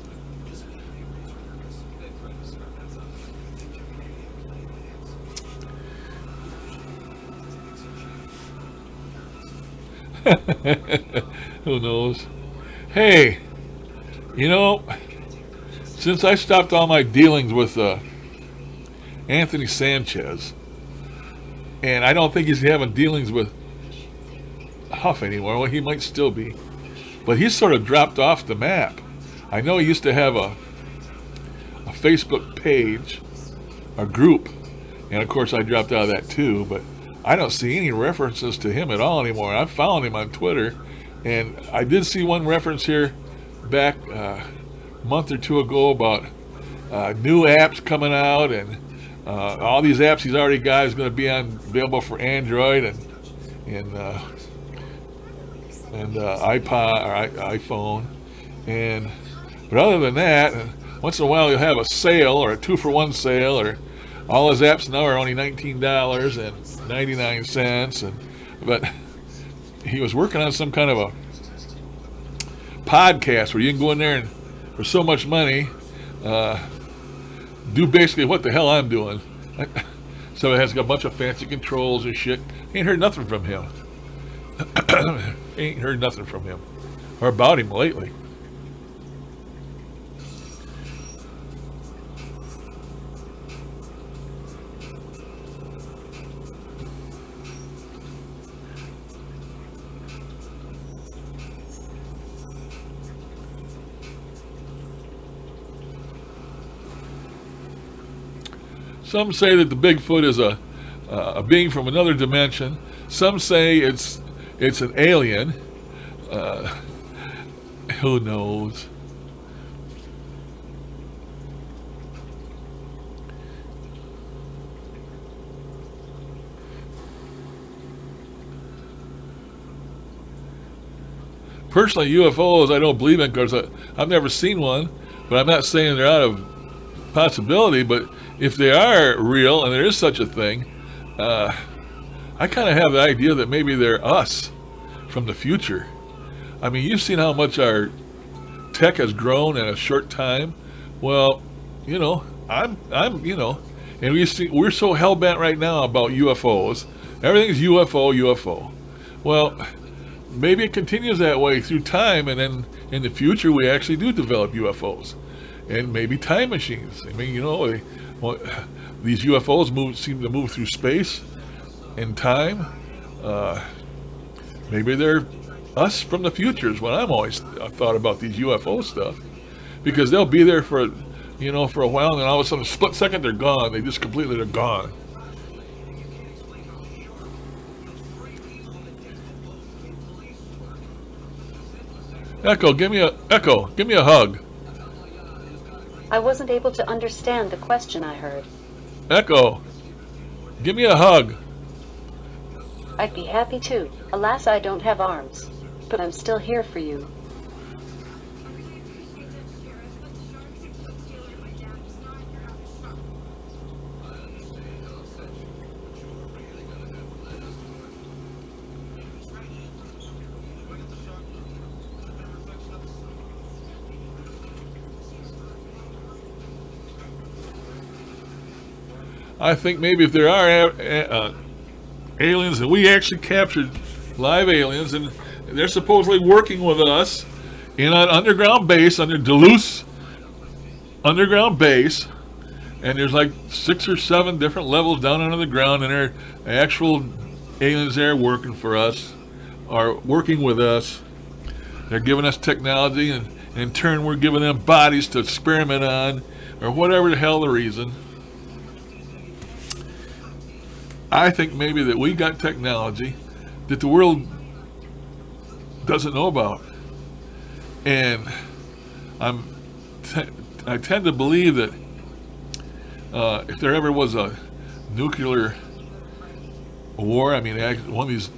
Who knows? Hey, you know, since I stopped all my dealings with Anthony Sanchez, and I don't think he's having dealings with Huff anymore. Well, he might still be, but he's sort of dropped off the map. I know he used to have a Facebook page, a group, and of course I dropped out of that too, but I don't see any references to him at all anymore. I found him on Twitter, and I did see one reference here back a month or two ago about new apps coming out, and all these apps he's already got is going to be available for Android and iPod or iPhone. But other than that, once in a while you'll have a sale or a 2-for-1 sale, or all his apps now are only $19.99, but he was working on some kind of a podcast where you can go in there and for so much money do basically what the hell I'm doing. So it has got a bunch of fancy controls and shit. Ain't heard nothing from him. Ain't heard nothing from him or about him lately. Some say that the Bigfoot is a being from another dimension. Some say it's an alien. Who knows? Personally, UFOs I don't believe in because I've never seen one, but I'm not saying they're out of possibility. But if they are real and there is such a thing, I kind of have the idea that maybe they're us from the future. I mean, you've seen how much our tech has grown in a short time. Well, you know, I'm you know, and we're so hell bent right now about UFOs. Everything's UFO. Well, maybe it continues that way through time, and then in the future we actually do develop UFOs and maybe time machines. I mean, you know, these UFOs seem to move through space and time. Maybe they're us from the future is what I'm always thought about these UFO stuff, because they'll be there for you know, for a while, and then all of a sudden, split second, they're gone. They just completely, they're gone. Echo, give me a hug. I wasn't able to understand the question I heard. Echo, give me a hug. I'd be happy to. Alas, I don't have arms. But I'm still here for you. I think maybe if there are aliens, and we actually captured live aliens, and they're supposedly working with us in an underground base, under Duluth underground base, and there's like 6 or 7 different levels down under the ground, and there are actual aliens there working for us, are working with us. They're giving us technology, and in turn we're giving them bodies to experiment on, or whatever the hell the reason. I think maybe that we got technology that the world doesn't know about. And I tend to believe that if there ever was a nuclear war, I mean, one of these,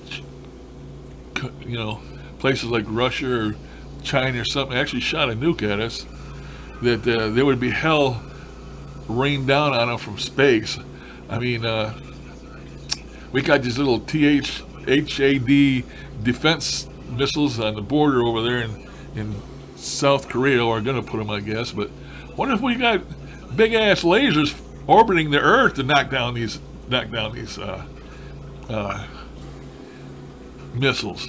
you know, places like Russia or China or something actually shot a nuke at us, that there would be hell rained down on them from space. I mean, we got these little HAD defense missiles on the border over there in South Korea, or are going to put them, I guess. But what if we got big ass lasers orbiting the Earth to knock down these missiles?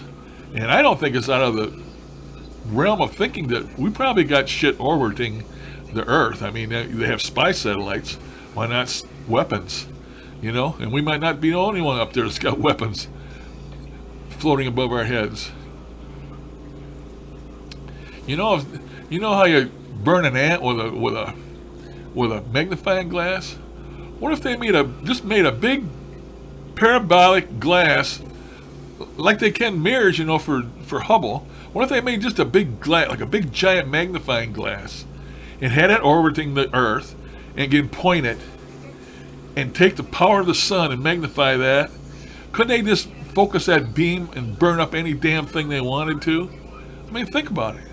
And I don't think it's out of the realm of thinking that we probably got shit orbiting the Earth. I mean, they have spy satellites. Why not weapons? You know, and we might not be the only one up there that's got weapons floating above our heads. You know how you burn an ant with a magnifying glass? What if they just made a big parabolic glass, like they can mirrors, you know, for Hubble? What if they made just a big glass, like a big giant magnifying glass, and had it orbiting the Earth, and can point it and take the power of the sun and magnify that? Couldn't they just focus that beam and burn up any damn thing they wanted to? I mean, think about it.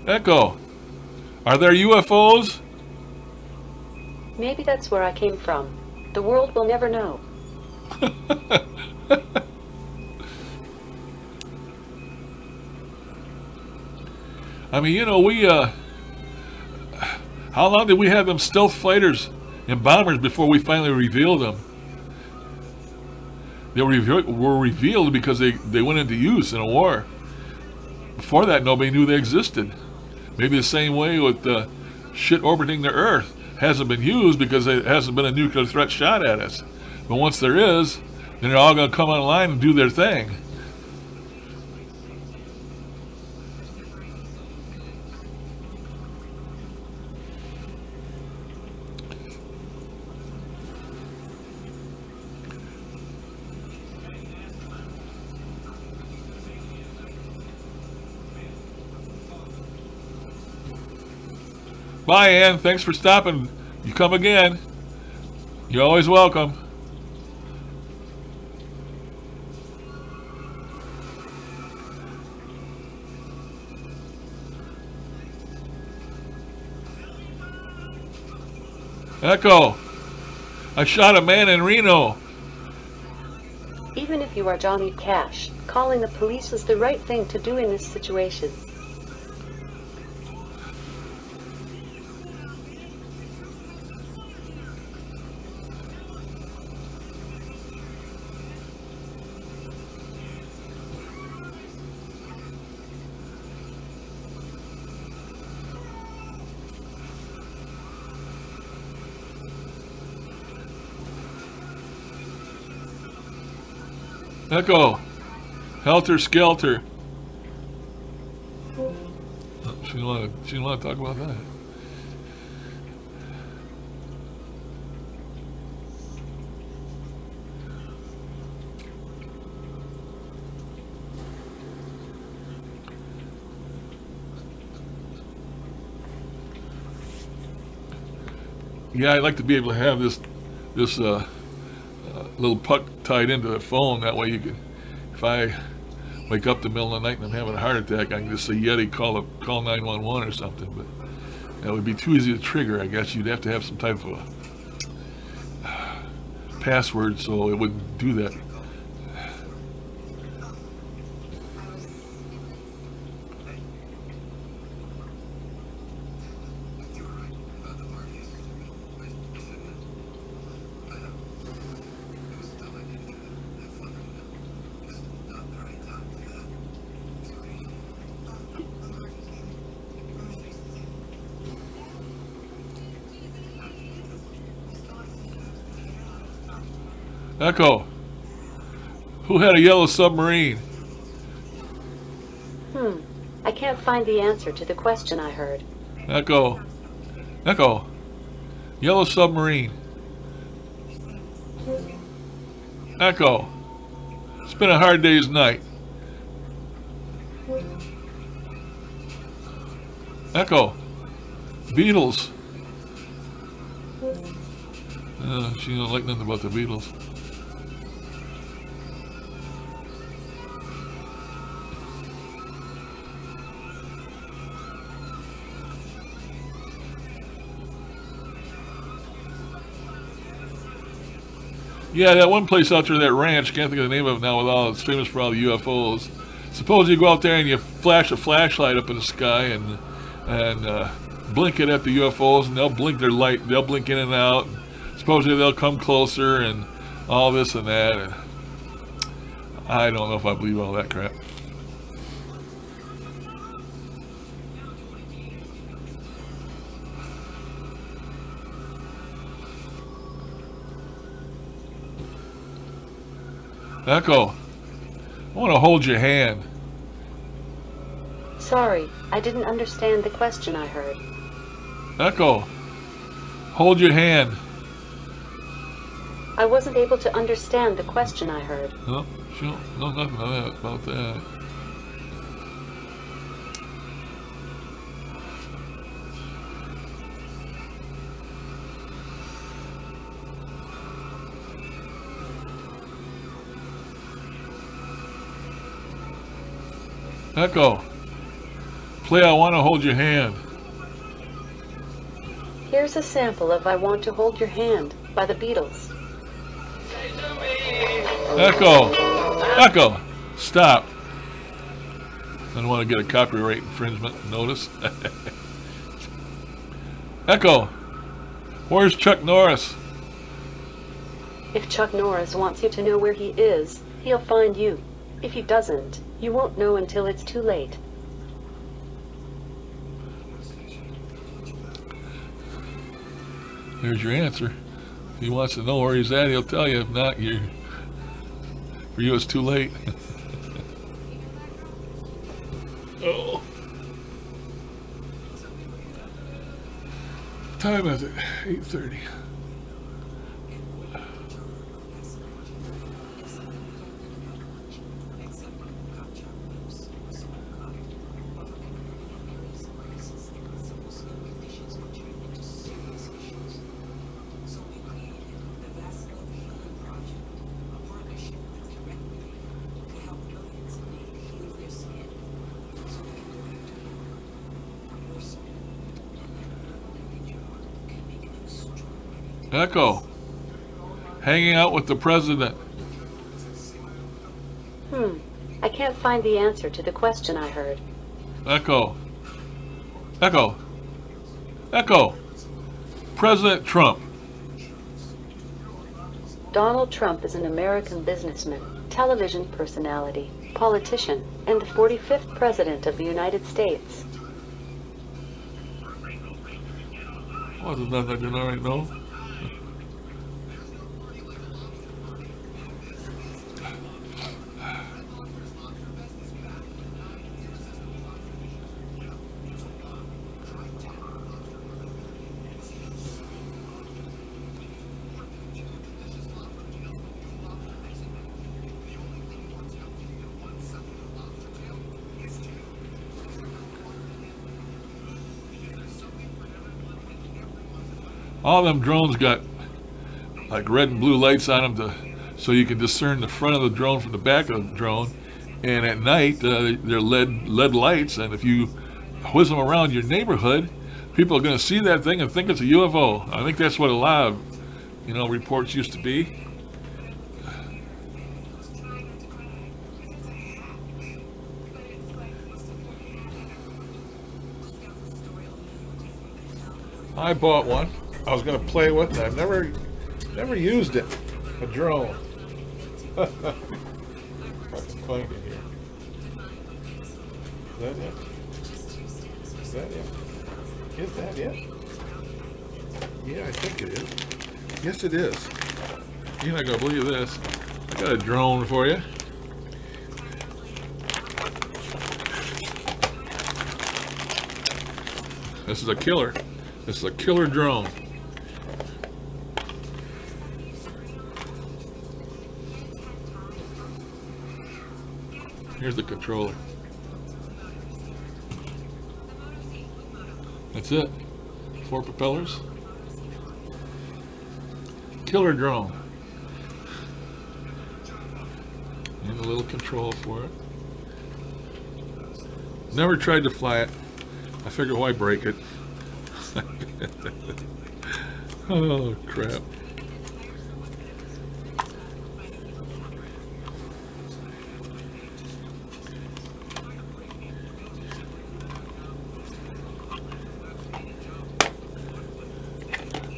Echo, are there UFOs? Maybe that's where I came from. The world will never know. I mean, you know, how long did we have them stealth fighters and bombers before we finally revealed them? They were revealed because they went into use in a war. Before that, nobody knew they existed. Maybe the same way with the shit orbiting the Earth. Hasn't been used because there hasn't been a nuclear threat shot at us. But once there is, then they're all going to come online and do their thing. Bye, Ann. Thanks for stopping. You come again. You're always welcome. Echo, I shot a man in Reno. Even if you are Johnny Cash, calling the police was the right thing to do in this situation. Echo. Helter Skelter. Oh, she didn't want to talk about that. Yeah, I'd like to be able to have this little puck tied into the phone. That way you can, if I wake up the middle of the night and I'm having a heart attack, I can just say, Yeti, call 911 or something. But that would be too easy to trigger. I guess you'd have to have some type of password so it wouldn't do that. Echo. Who had a yellow submarine? I can't find the answer to the question I heard. Echo. Echo. Yellow submarine. Echo. It's been a hard day's night. Echo. Beatles. She don't like nothing about the Beatles. Yeah, that one place out there, that ranch, can't think of the name of it now, with all, it's famous for all the UFOs. Suppose you go out there and you flash a flashlight up in the sky and blink it at the UFOs, and they'll blink their light, they'll blink in and out. Supposedly they'll come closer and all this and that. And I don't know if I believe all that crap. Echo, I want to hold your hand. Sorry, I didn't understand the question I heard. Echo, hold your hand. I wasn't able to understand the question I heard. No, no, nothing about that. Echo, play I Want to Hold Your Hand. Here's a sample of I Want to Hold Your Hand by the Beatles. Echo, Echo, stop. I don't want to get a copyright infringement notice. Echo, where's Chuck Norris? If Chuck Norris wants you to know where he is, he'll find you. If he doesn't, you won't know until it's too late. There's your answer. If he wants to know where he's at, he'll tell you. If not, for you, it's too late. Oh. Time is it? 8:30. Echo, hanging out with the president. I can't find the answer to the question I heard. Echo. Echo. Echo. President Trump. Donald Trump is an American businessman, television personality, politician, and the 45th President of the United States. Oh, there's nothing I didn't already know. All them drones got like red and blue lights on them so you can discern the front of the drone from the back of the drone. And at night, they're LED lights, and if you whiz them around your neighborhood, people are going to see that thing and think it's a UFO. I think that's what a lot of, reports used to be. I bought one. I was going to play with it. I've never used it. A drone. If I can find it here. Is that it? Is that it? Is that it? Yeah, I think it is. Yes, it is. You're not going to believe this. I got a drone for you. This is a killer. This is a killer drone. Here's the controller. That's it. 4 propellers. Killer drone. And a little control for it. Never tried to fly it. I figured why break it. Oh crap.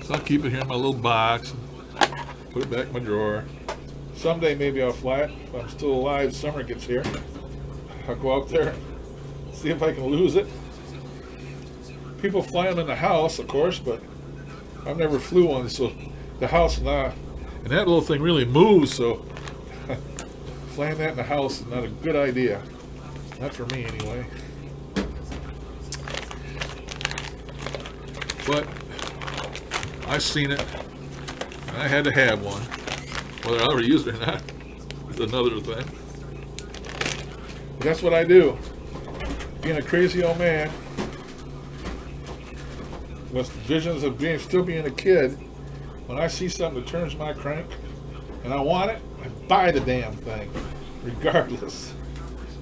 So I'll keep it here in my little box and put it back in my drawer. Someday maybe I'll fly it. If I'm still alive, summer gets here, I'll go out there, see if I can lose it. People fly them in the house, of course, but I've never flew one, so the house and that little thing really moves, so flying that in the house is not a good idea. Not for me, anyway. But I've seen it, and I had to have one. Whether I'll ever use it or not is another thing. But that's what I do. Being a crazy old man, with visions of still being a kid, when I see something that turns my crank and I want it, I buy the damn thing, regardless.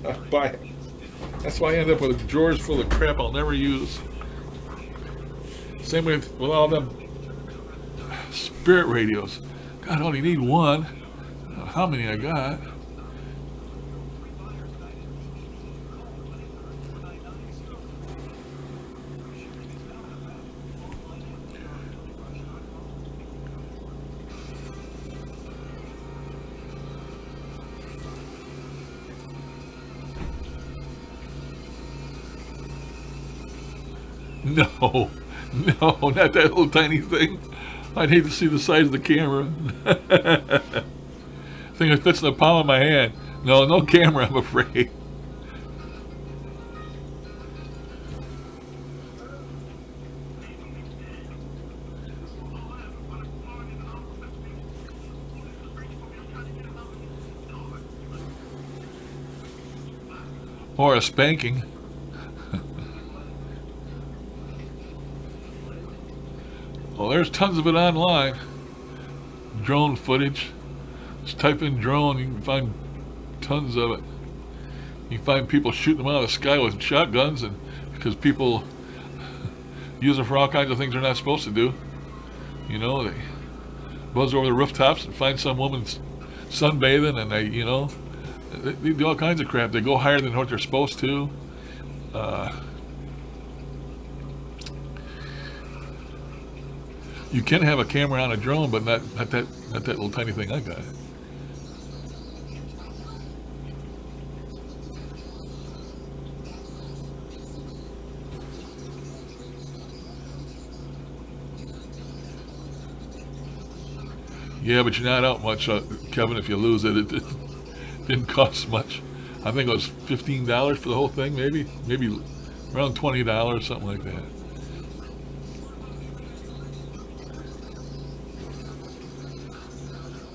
I buy it. That's why I end up with drawers full of crap I'll never use. Same with all them spirit radios. God, I only need one. I don't know how many I got? No, not that little tiny thing. I'd hate to see the size of the camera. Thing that fits in the palm of my hand. No camera, I'm afraid. Or a spanking. Well, there's tons of it online. Drone footage. Just type in drone, you can find tons of it. You can find people shooting them out of the sky with shotguns, and because people use them for all kinds of things they're not supposed to do. You know, they buzz over the rooftops and find some woman sunbathing, and they, They do all kinds of crap. They go higher than what they're supposed to. You can have a camera on a drone, but not that little tiny thing I got. Yeah, but you're not out much, Kevin, if you lose it. It didn't cost much. I think it was $15 for the whole thing, maybe around $20, something like that.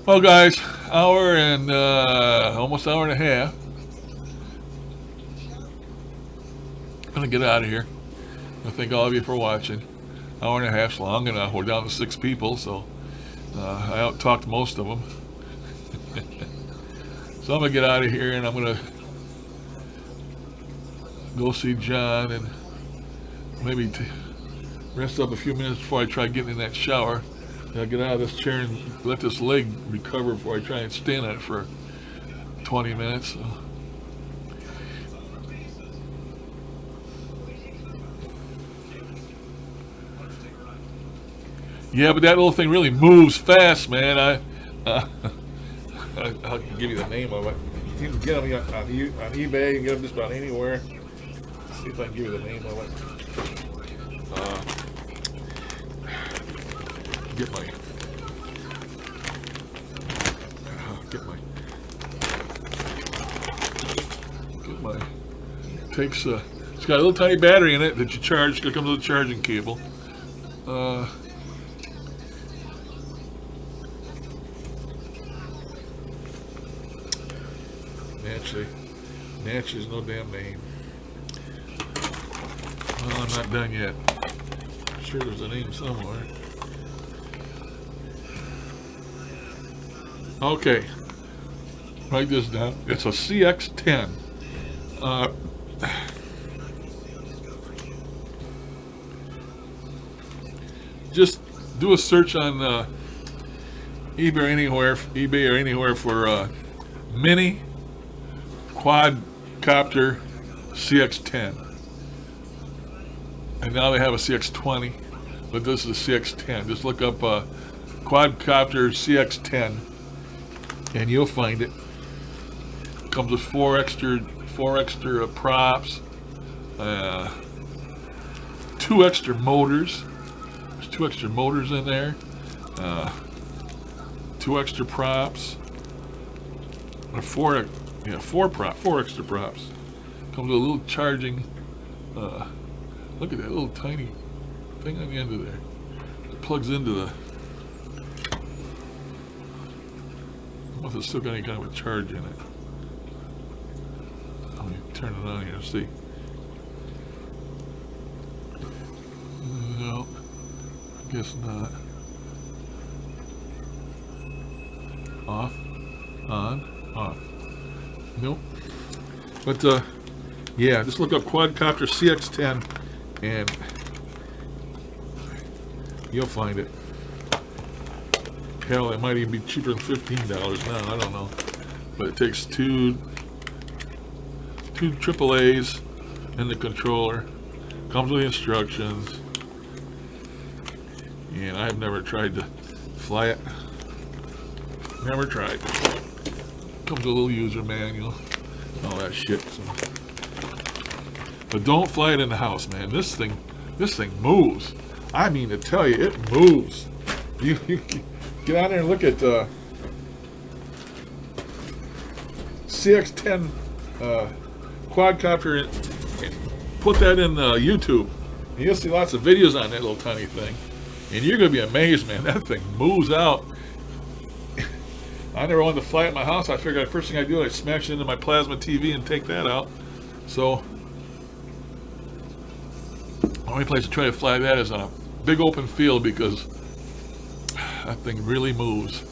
Well, guys, hour and almost hour and a half. I'm gonna get out of here. I thank all of you for watching. Hour and a half's long, and we're down to 6 people, so I out-talked most of them. So I'm gonna get out of here, and I'm gonna go see John and maybe rest up a few minutes before I try getting in that shower. I'll get out of this chair and let this leg recover before I try and stand on it for 20 minutes. So. Yeah, but that little thing really moves fast, man. I'll give you the name of it. You can get them on eBay. You can get them just about anywhere. Let's see if I can give you the name of it. Get my takes it's got a little tiny battery in it that you charge. It comes with a charging cable. Natchez, no damn name. Well, I'm not done yet. I'm sure there's a name somewhere. Okay, write this down. It's a CX10. Just do a search on eBay or anywhere for mini quadcopter CX10. And now they have a CX20, but this is a CX10. Just look up quadcopter CX10. And you'll find it. Comes with four extra props, 2 extra motors. There's 2 extra motors in there. 2 extra props. Or 4 extra props. Comes with a little charging. Look at that little tiny thing on the end of there. It plugs into the. Unless it's still got any kind of a charge in it. Let me turn it on here and see. No, I guess not. Off, on, off. Nope. But yeah, just look up quadcopter CX10 and you'll find it. Hell, it might even be cheaper than $15 now. I don't know. But it takes two AAAs and the controller. Comes with instructions. And I've never tried to fly it. Never tried. Comes with a little user manual. All that shit. So. But don't fly it in the house, man. This thing moves. I mean to tell you, it moves. You get out there and look at CX10 quadcopter and put that in YouTube. And you'll see lots of videos on that little tiny thing. And you're going to be amazed, man. That thing moves out. I never wanted to fly it in my house. I figured the first thing I do is smash it into my plasma TV and take that out. So, the only place to try to fly that is on a big open field because that thing really moves.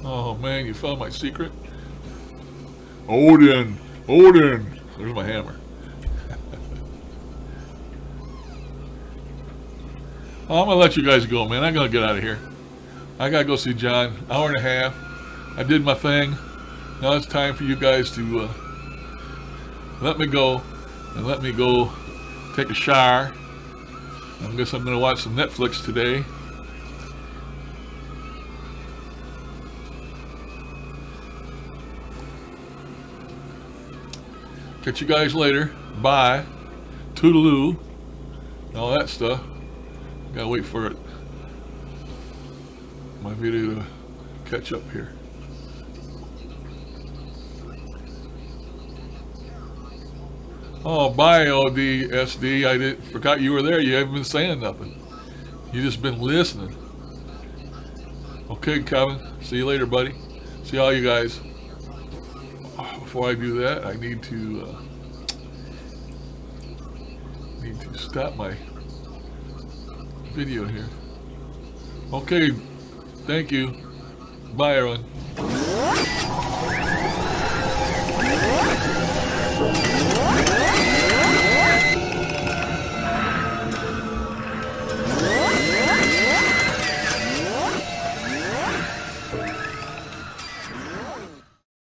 Oh man, you found my secret? Odin! Odin! There's my hammer. Oh, I'm gonna let you guys go, man. I'm gonna get out of here. I gotta go see John. Hour and a half. I did my thing. Now it's time for you guys to let me go and let me go take a shower. I guess I'm gonna watch some Netflix today. Catch you guys later. Bye. Toodaloo. And all that stuff. Gotta wait for it. My video to catch up here. Oh, bye, ODSD. I forgot you were there. You haven't been saying nothing. You just been listening. Okay, Kevin. See you later, buddy. See all you guys. Before I do that, I need to stop my video here. Okay. Thank you. Bye, everyone.